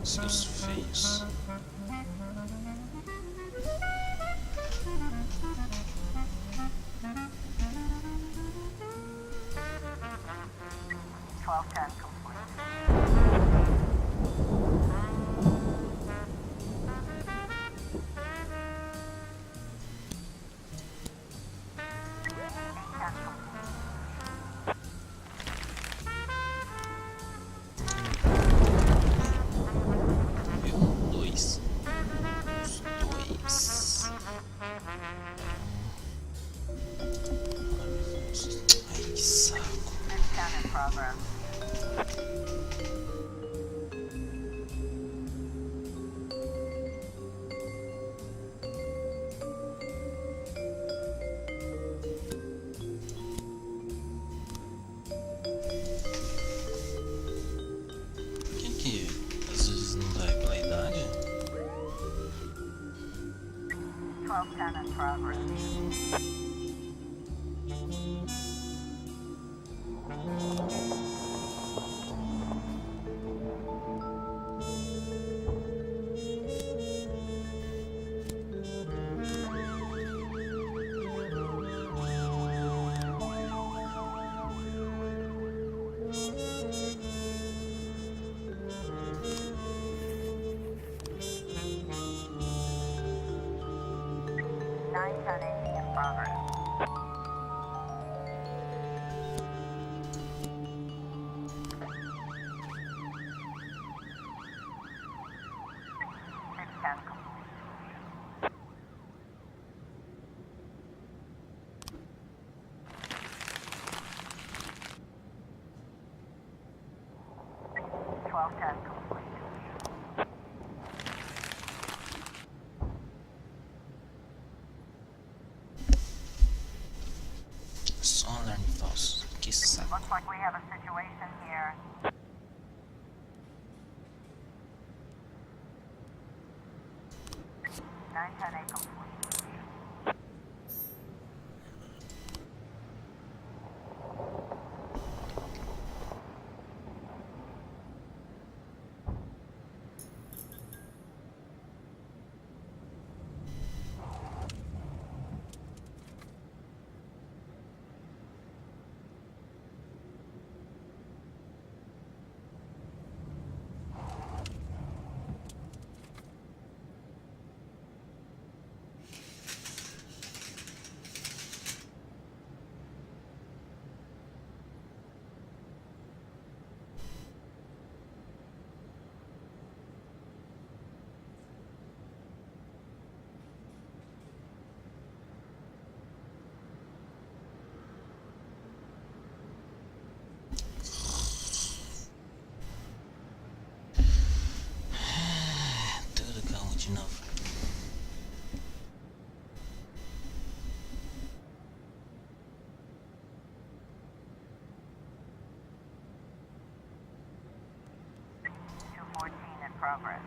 A: Seus feios.
B: ep1210 complete. ep10 complete.
A: Viu? Dois. Os dois. Ai, que saco.
B: ep10 in progress.
A: Que às vezes não dá pela idade?
B: 1210 in progress. Nine ten in progress. Six ten complete. Twelve ten complete.
A: Só alarme falso. Que saco.
B: Looks like we have a situation here. Nine ten eight complete.
A: Tudo calmo de novo.
B: Two fourteen in progress.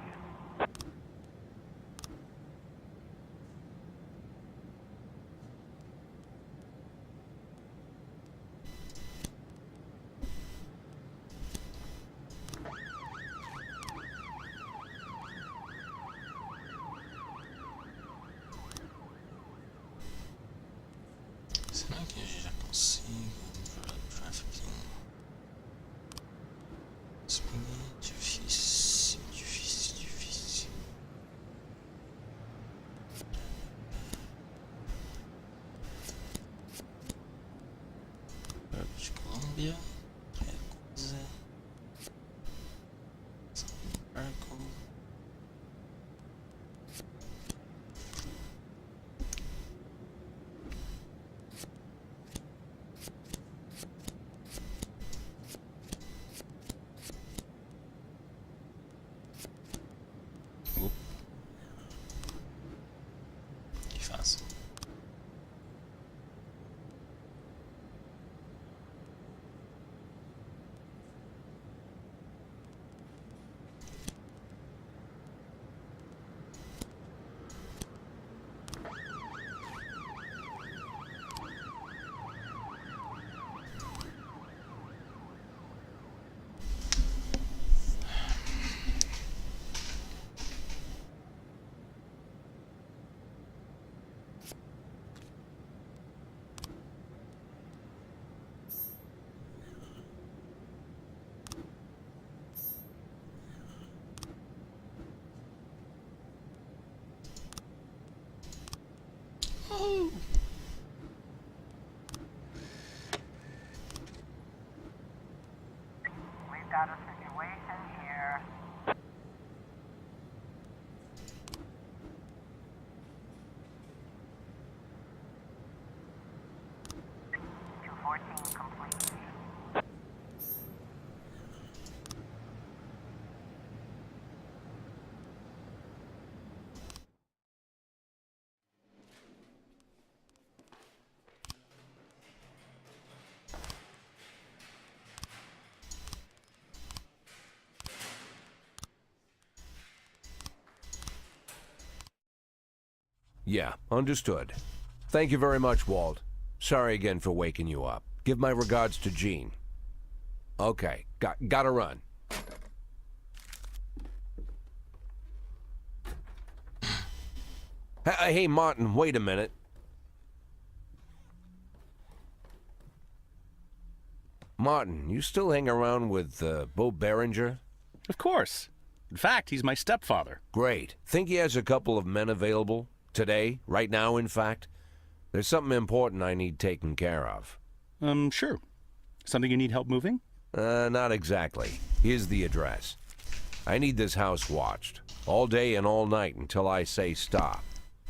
A: Será que eu já consigo para trafficking? Isso é difícil, difícil, difícil. British Columbia, coisa. Sparkle. Que fácil.
B: We've got a situation here. Two fourteen complete.
E: Yeah, understood. Thank you very much, Walt. Sorry again for waking you up. Give my regards to Jean. Okay, gotta run. Hey, Martin, wait a minute. Martin, you still hang around with Bo Berenger?
J: Of course. In fact, he's my stepfather.
E: Great. Think he has a couple of men available? Today? Right now, in fact? There's something important I need taken care of.
J: Sure. Something you need help moving?
E: Not exactly. Here's the address. I need this house watched. All day and all night until I say stop.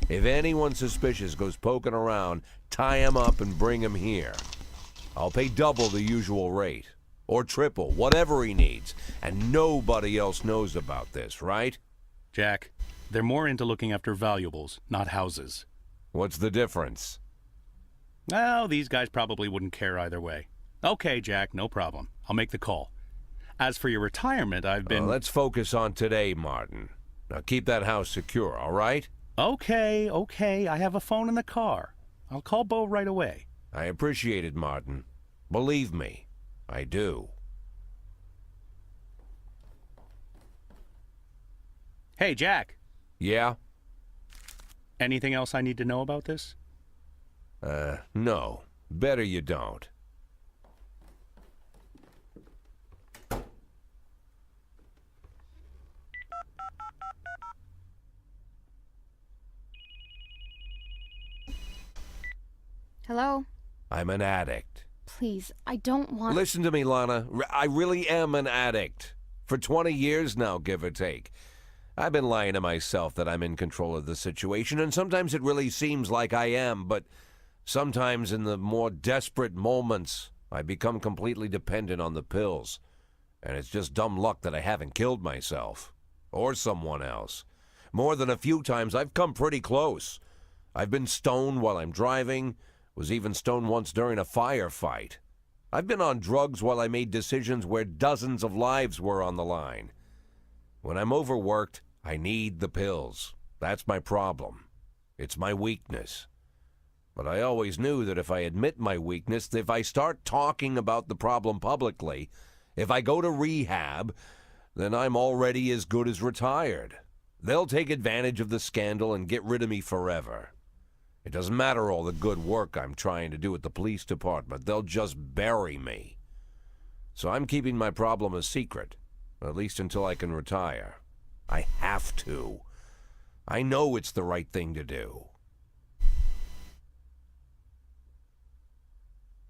E: If anyone suspicious goes poking around, tie him up and bring him here. I'll pay double the usual rate. Or triple, whatever he needs. And nobody else knows about this, right?
J: Jack, they're more into looking after valuables, not houses.
E: What's the difference?
J: Well, these guys probably wouldn't care either way. Okay, Jack, no problem. I'll make the call. As for your retirement, I've been...
E: Let's focus on today, Martin. Now keep that house secure, all right?
J: Okay. I have a phone in the car. I'll call Bo right away.
E: I appreciate it, Martin. Believe me, I do.
J: Hey, Jack.
E: Yeah?
J: Anything else I need to know about this?
E: No. Better you don't.
H: Hello?
E: I'm an addict.
H: Please, I don't want...
E: Listen to me, Lana. I really am an addict. For 20 years now, give or take. I've been lying to myself that I'm in control of the situation, and sometimes it really seems like I am, but sometimes in the more desperate moments, I become completely dependent on the pills. And it's just dumb luck that I haven't killed myself. Or someone else. More than a few times, I've come pretty close. I've been stoned while I'm driving, was even stoned once during a firefight. I've been on drugs while I made decisions where dozens of lives were on the line. When I'm overworked, I need the pills. That's my problem. It's my weakness. But I always knew that if I admit my weakness, if I start talking about the problem publicly, if I go to rehab, then I'm already as good as retired. They'll take advantage of the scandal and get rid of me forever. It doesn't matter all the good work I'm trying to do at the police department. They'll just bury me. So I'm keeping my problem a secret, at least until I can retire. I have to. I know it's the right thing to do.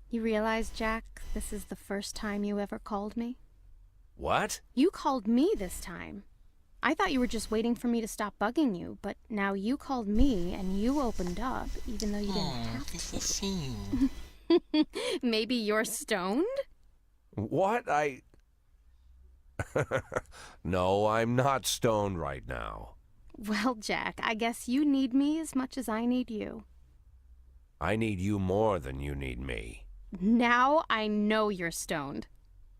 H: You realize, Jack, this is the first time you ever called me?
E: What?
H: You called me this time. I thought you were just waiting for me to stop bugging you, but now you called me and you opened up, even though you didn't have to. Maybe you're stoned?
E: What? No, I'm not stoned right now.
H: Well, Jack, I guess you need me as much as I need you.
E: I need you more than you need me.
H: Now I know you're stoned.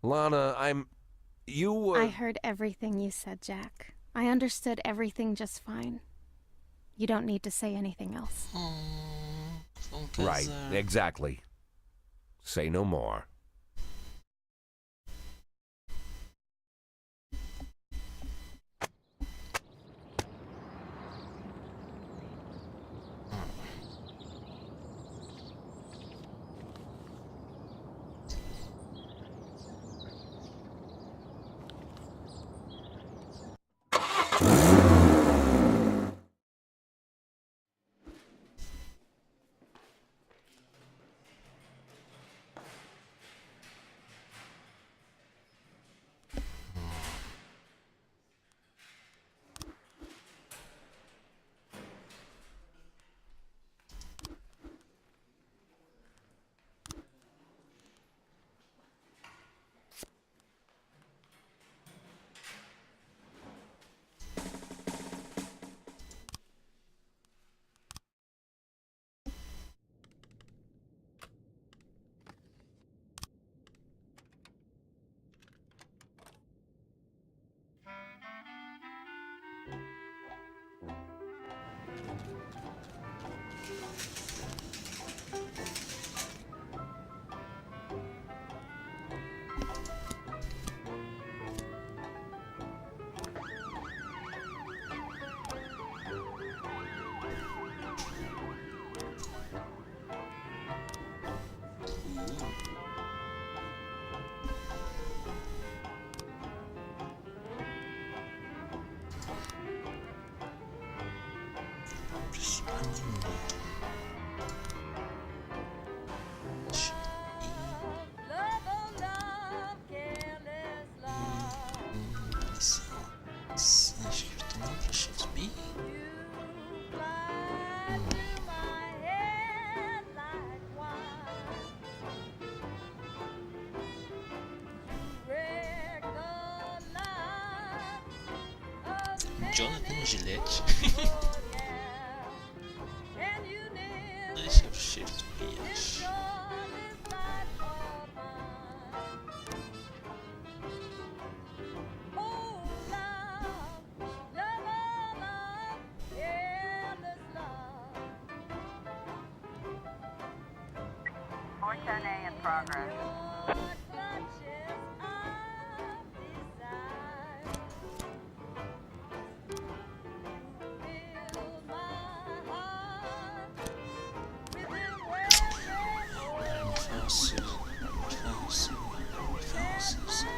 E: Lana,
H: I heard everything you said, Jack. I understood everything just fine. You don't need to say anything else.
E: Right, exactly. Say no more.
A: Just running. Acho que tu não pra shift B. Jonathan Gillette. Deixa eu shift B, acho.
B: A in progress.
A: Falso. Falso. Falso. Falso.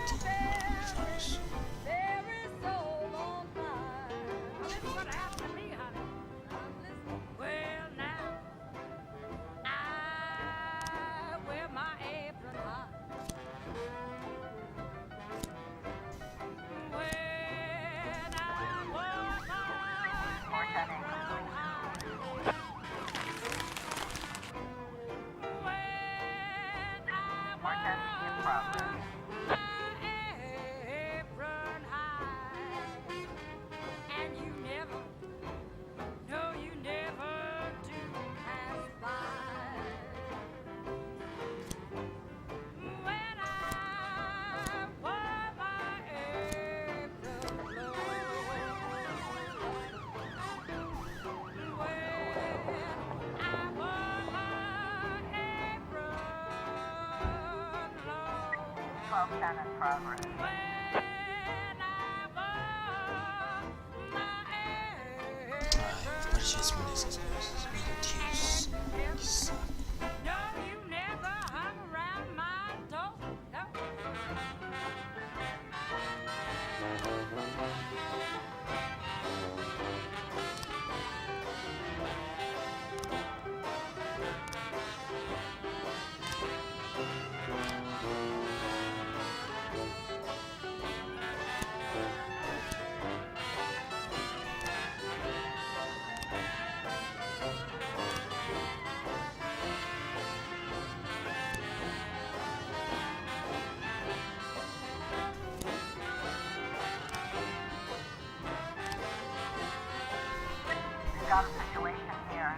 B: In progress.
A: Ai, parece uma dessas coisas. Meu Deus. Que saco.
B: Got a situation here.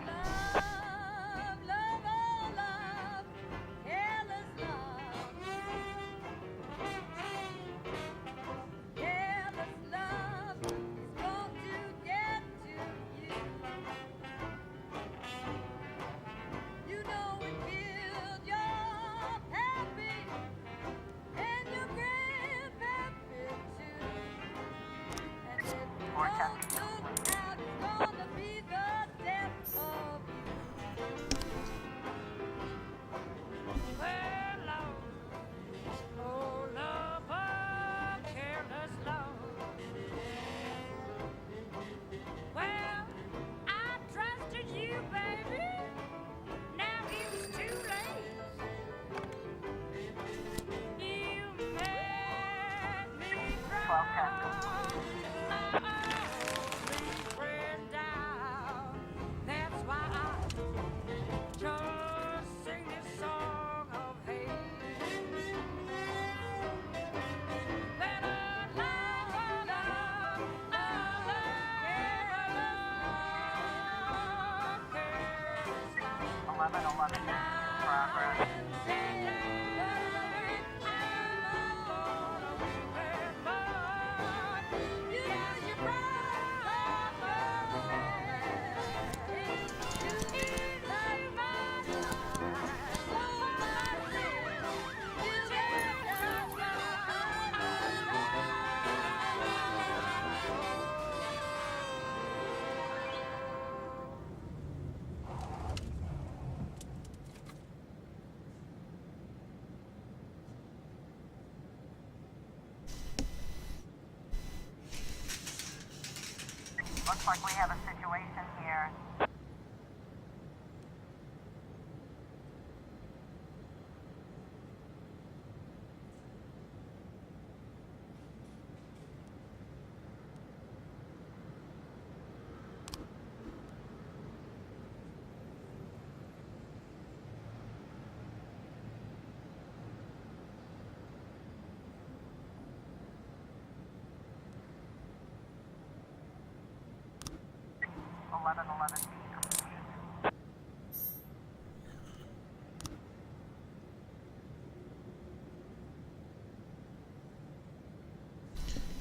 B: Progress. Looks like we have a situation here.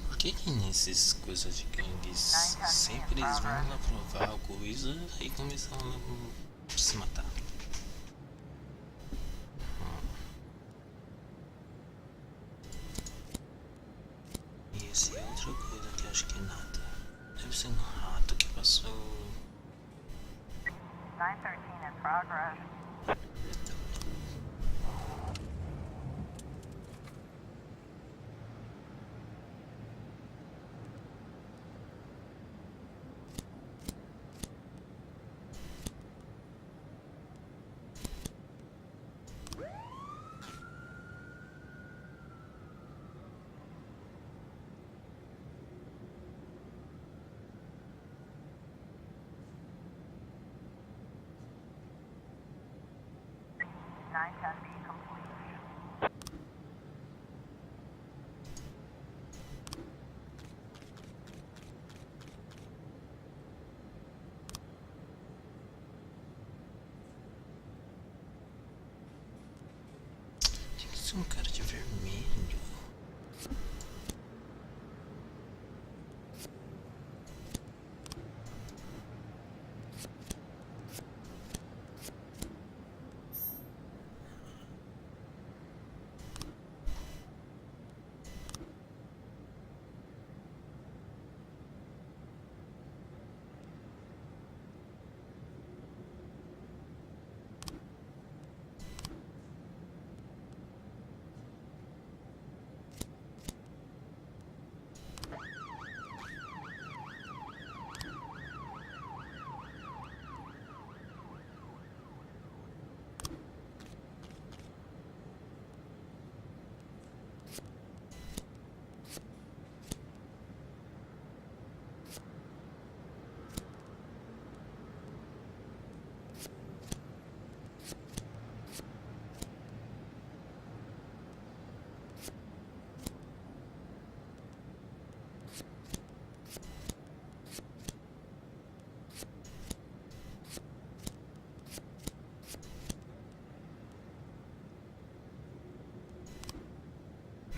A: Por que nesses coisas de gangues sempre eles vão lá provar a coisa e começam a se matar? E esse é outra coisa que eu acho que é nada. Deve ser um rato que passou.
B: 913 in progress. Nine ten B complete.
A: Tem que ser um cara de vermelho.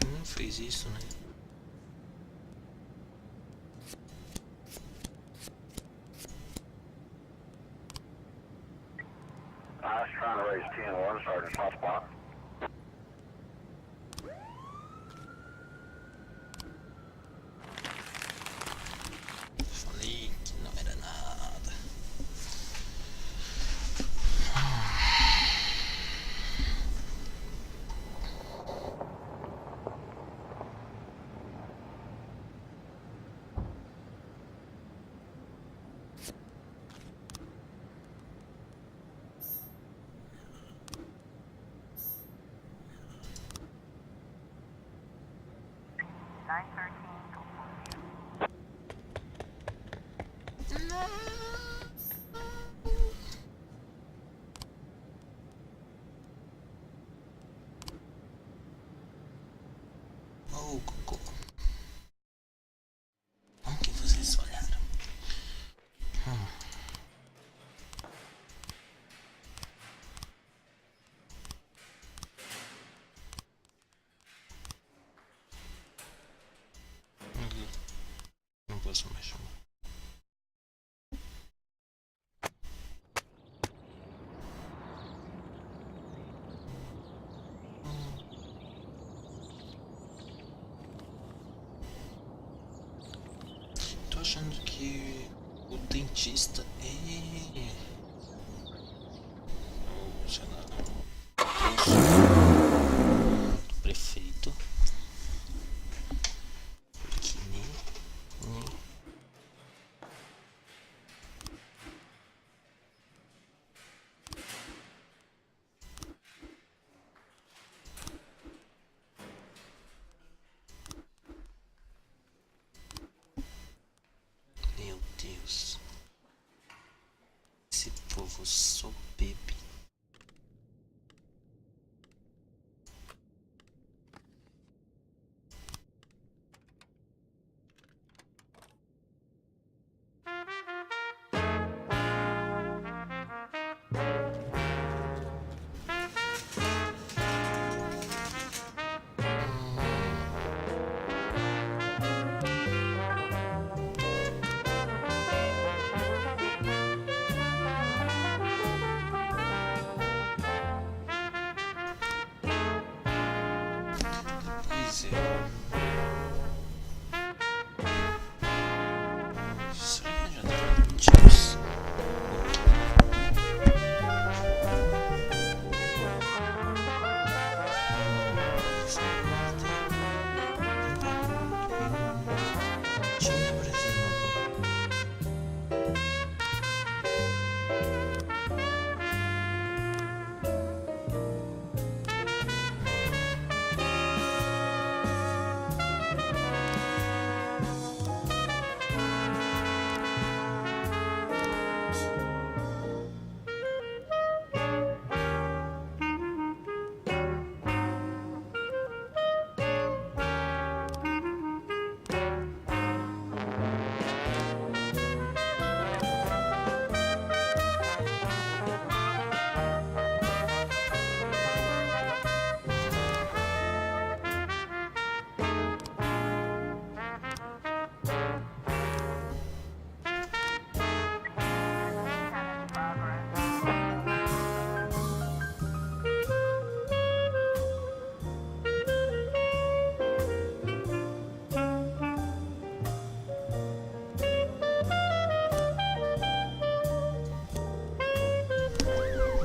A: Não fez isso, né?
C: I was trying to raise 10-1, Sergeant soft spot.
A: Falei que não era nada.
B: Nine thirteen complete.
A: Oh, cocô. Como que vocês olharam? Não posso mais chamar. Tô achando que o dentista é. Ou sei lá. Do prefeito. Porque, né? 있어요. 소리가 좀 들었지.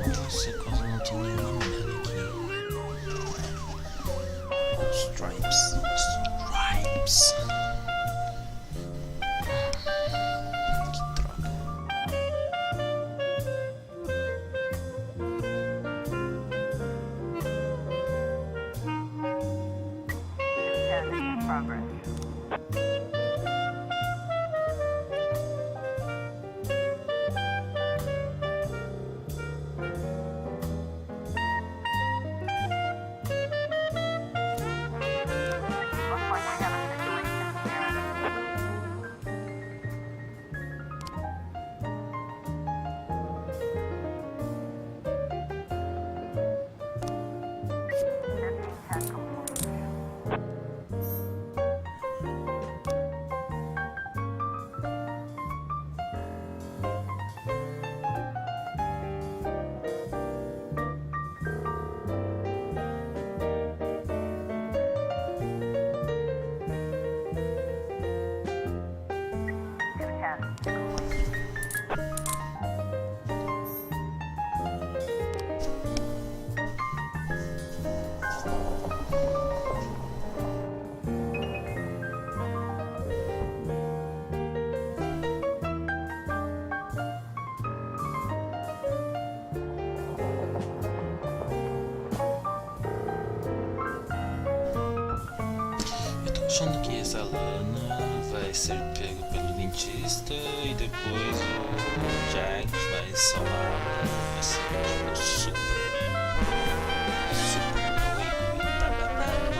A: Nossa, quase não tem nenhuma mulher aqui. Stripes. Stripes. Que droga.
B: In progress. Looks like we have a situation here. 1510 complete.
A: Eu tô achando que essa Lana vai ser pego pelo dentista e depois o Jack vai salvar ela. Vai ser tipo super doido e blá blá blá blá blá.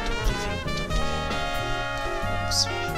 A: Tô prevendo. Vamos ver.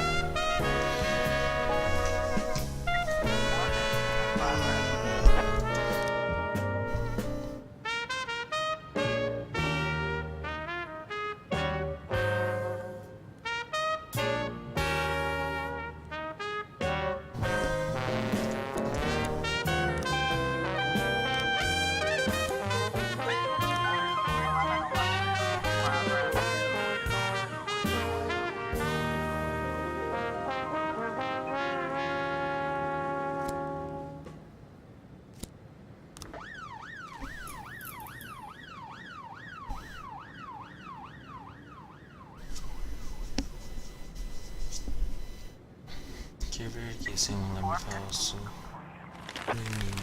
A: Quer ver que esse é um alarme falso? Menino.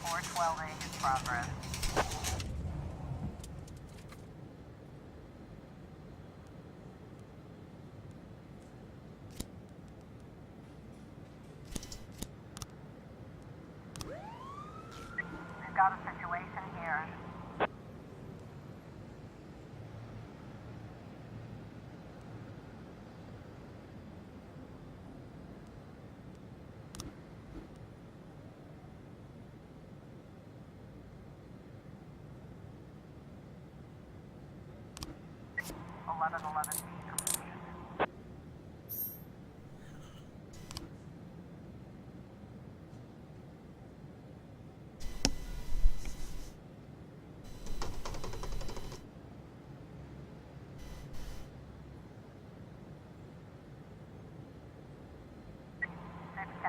B: 412 in progress. We've got a situation here.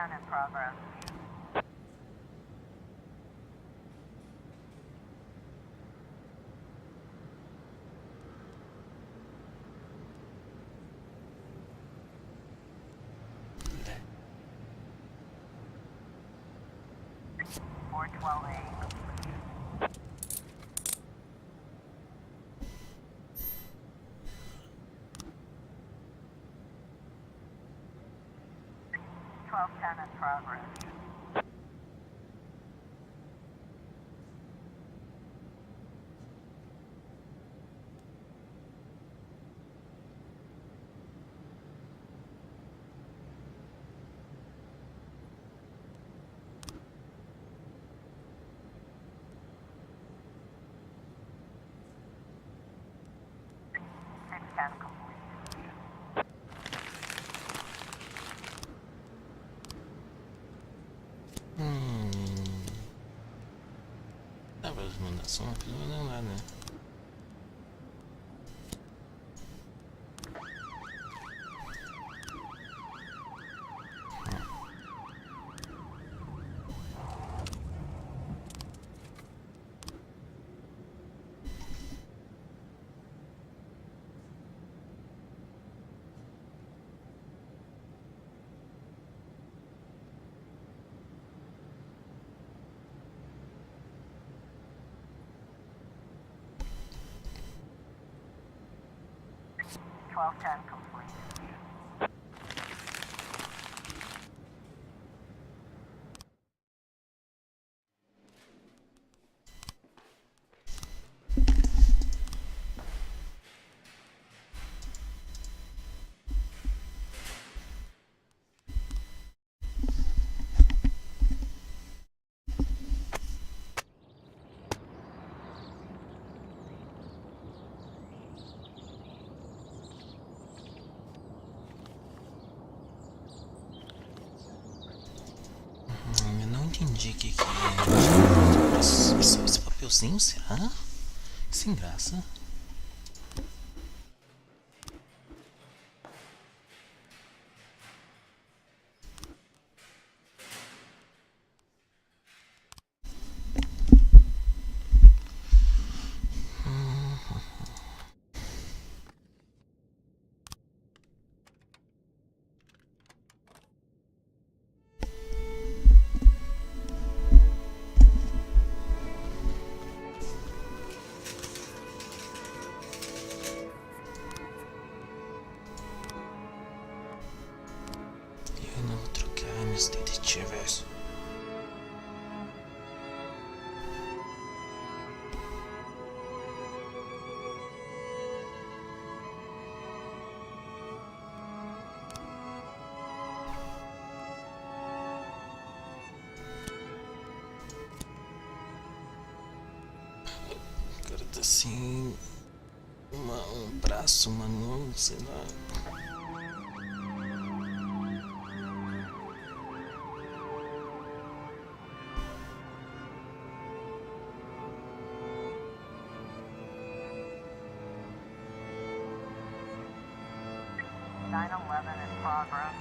B: 1210 in progress.
A: 네.
B: 412A. Twelve ten in progress. Six ten complete.
A: A recomendação aqui não é nada, né?
B: Twelve ten complete.
A: Eu não entendi o que é. Esse papelzinho, será? Sem graça. Eu não vou trocar meus detetives. Quero ter assim um braço, uma mão, sei lá.
B: 911 in progress.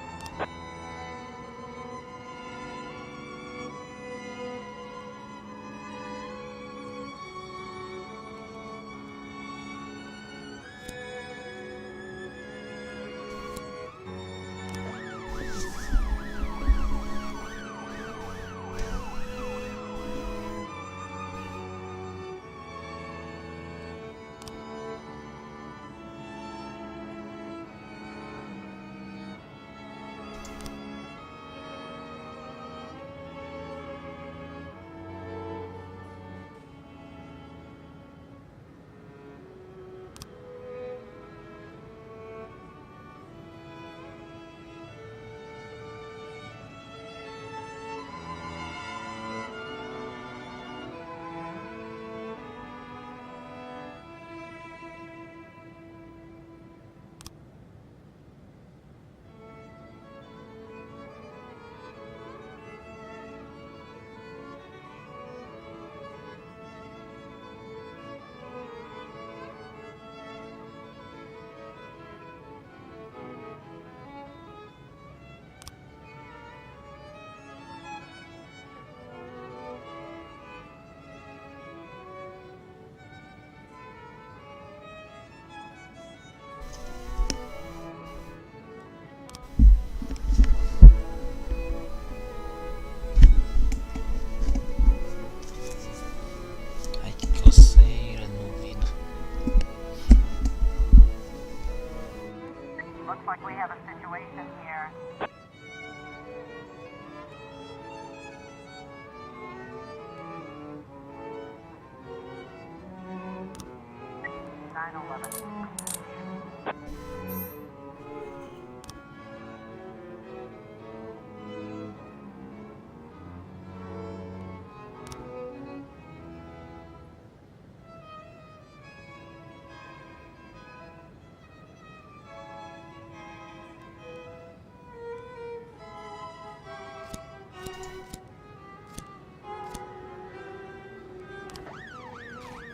B: like we have a situation here.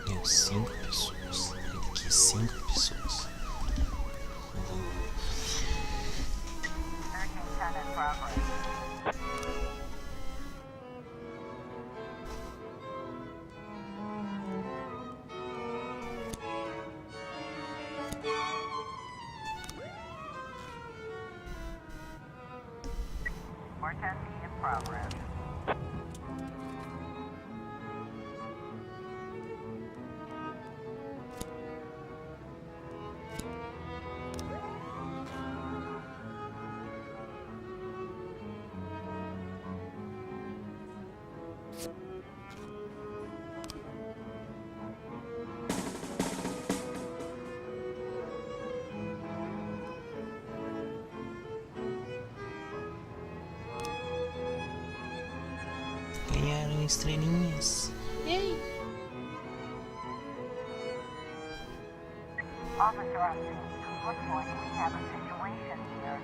A: Meu, 5 pessoas. Ele quis 5 pessoas. Eu vou...
B: 1310 in progress. More 10 in progress.
A: Ganharam estrelinhas. Yay!
B: Officer on scene. Looks like we have a situation here.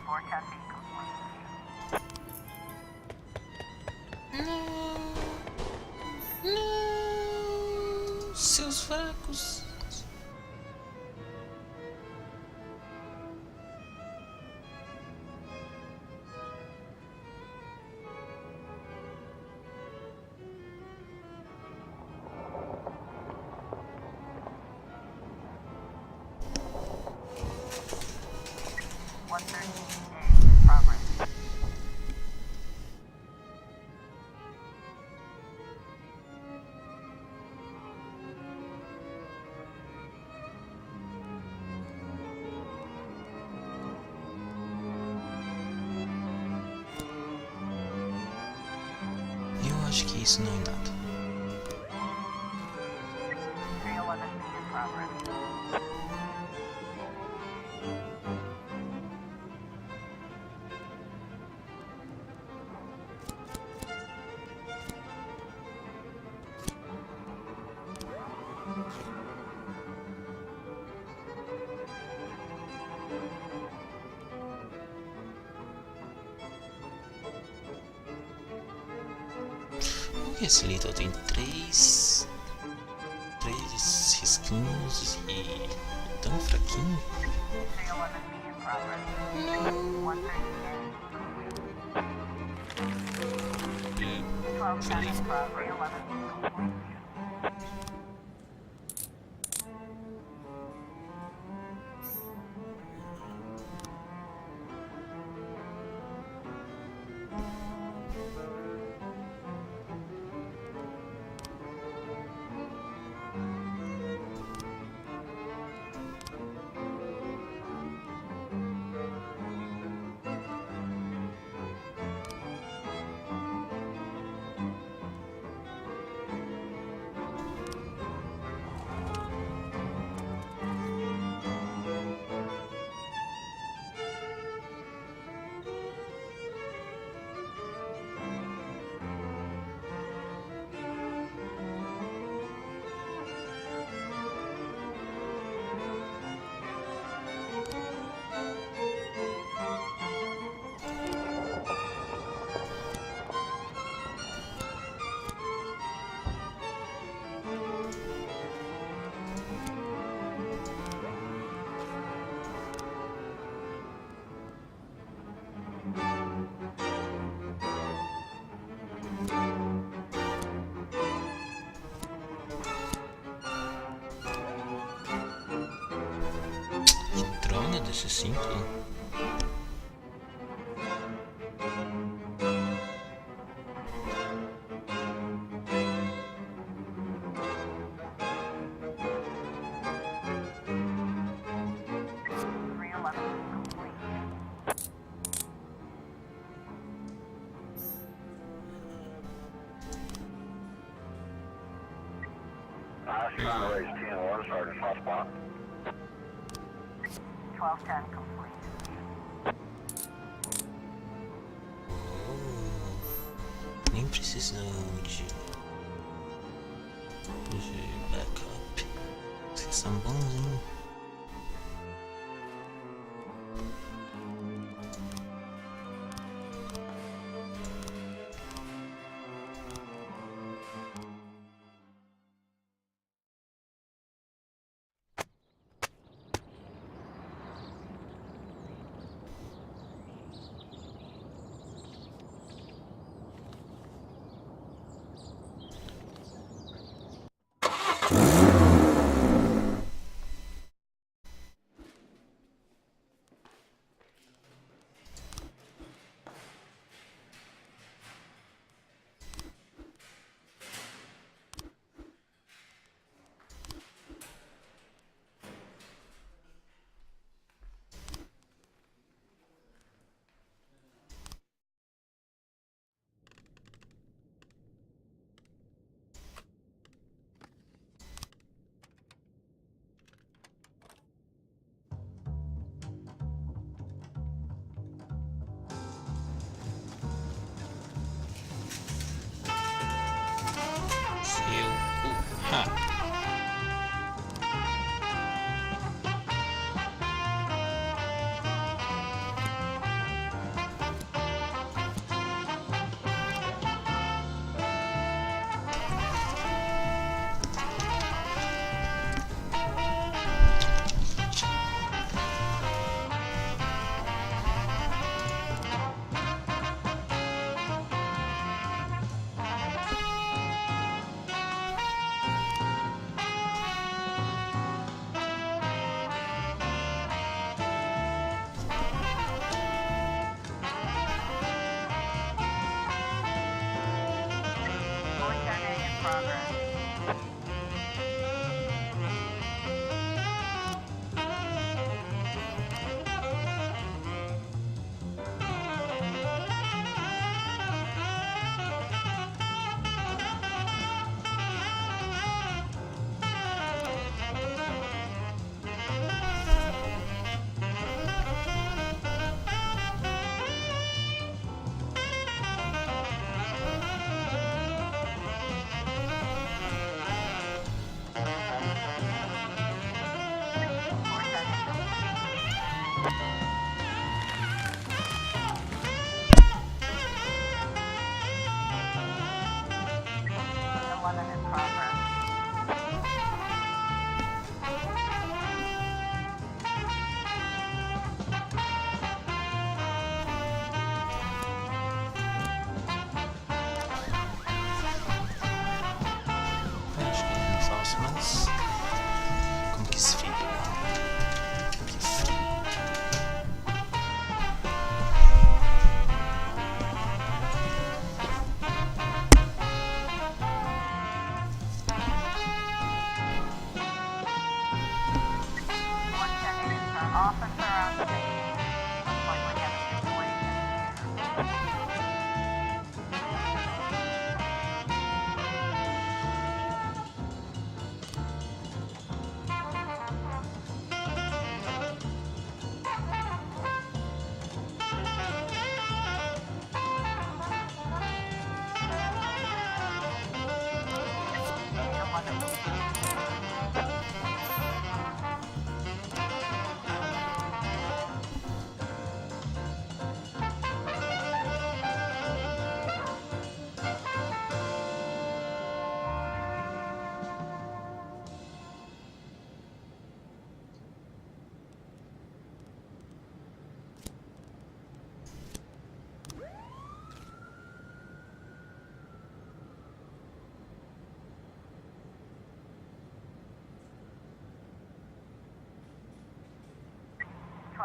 B: Forecasting complete.
A: Não, seus fracos.
B: In progress.
A: Eu acho que isso não é nada.
B: 311 in progress.
A: Esse Little tem 3 risquinhos e tão fraquinho.
B: 311 in progress.
A: Não.
B: 1210 in progress. 311 complete.
A: Que droga desse cinto.
C: Trying to raise 10-1, Sergeant Hotspot.
B: 1210 complete.
A: Nem precisou de backup. Vocês são bonzinhos.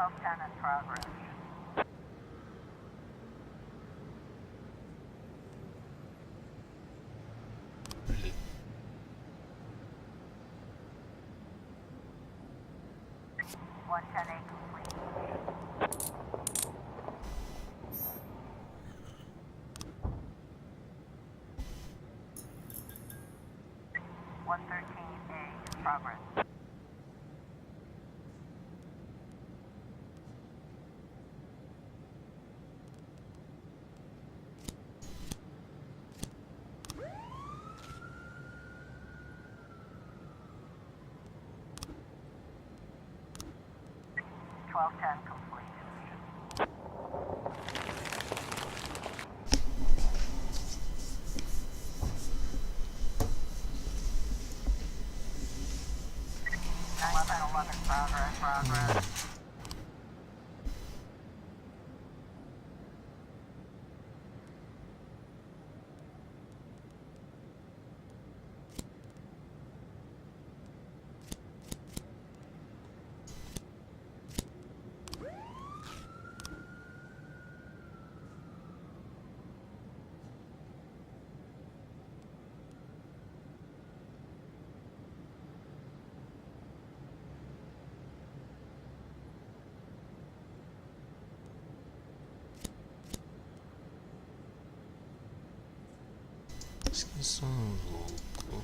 B: 1210 in progress.
A: Le-
B: 110A complete. 113A in progress. Twelve ten complete. Eleven progress.
A: Os que são loucos.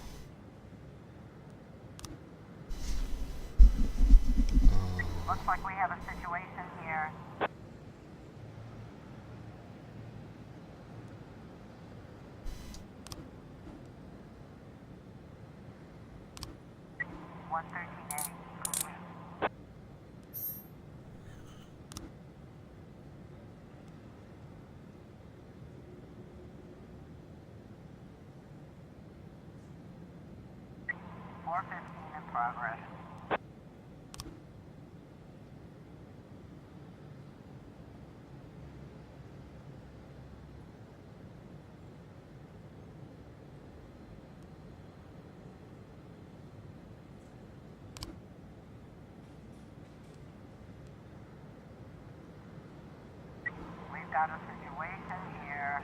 B: Looks like we have a situation here. One thirteen A complete. Four fifteen in progress. We've got a situation here.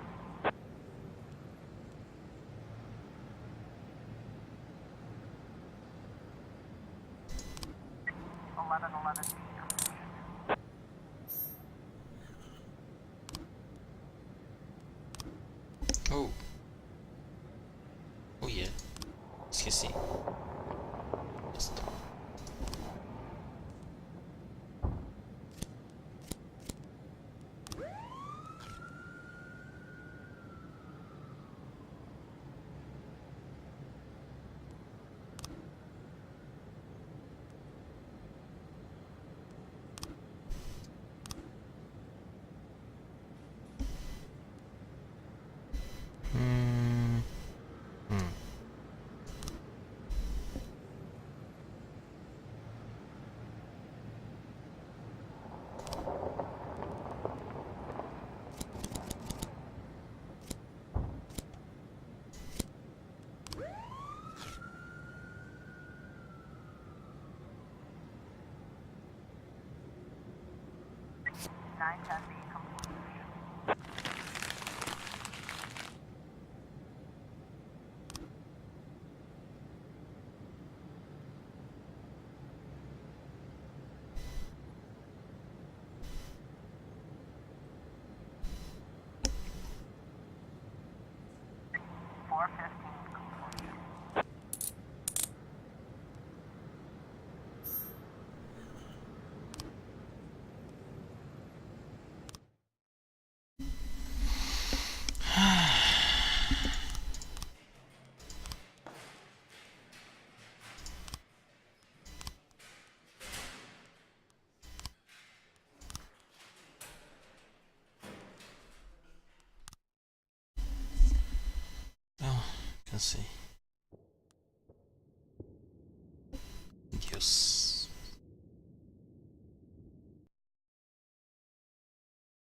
B: Eleven B complete.
A: Oh. Oh yeah. Esqueci. Esto. Hmm. Hmm.
B: Nine ten B complete. Four fifteen complete.
A: Oh, can see.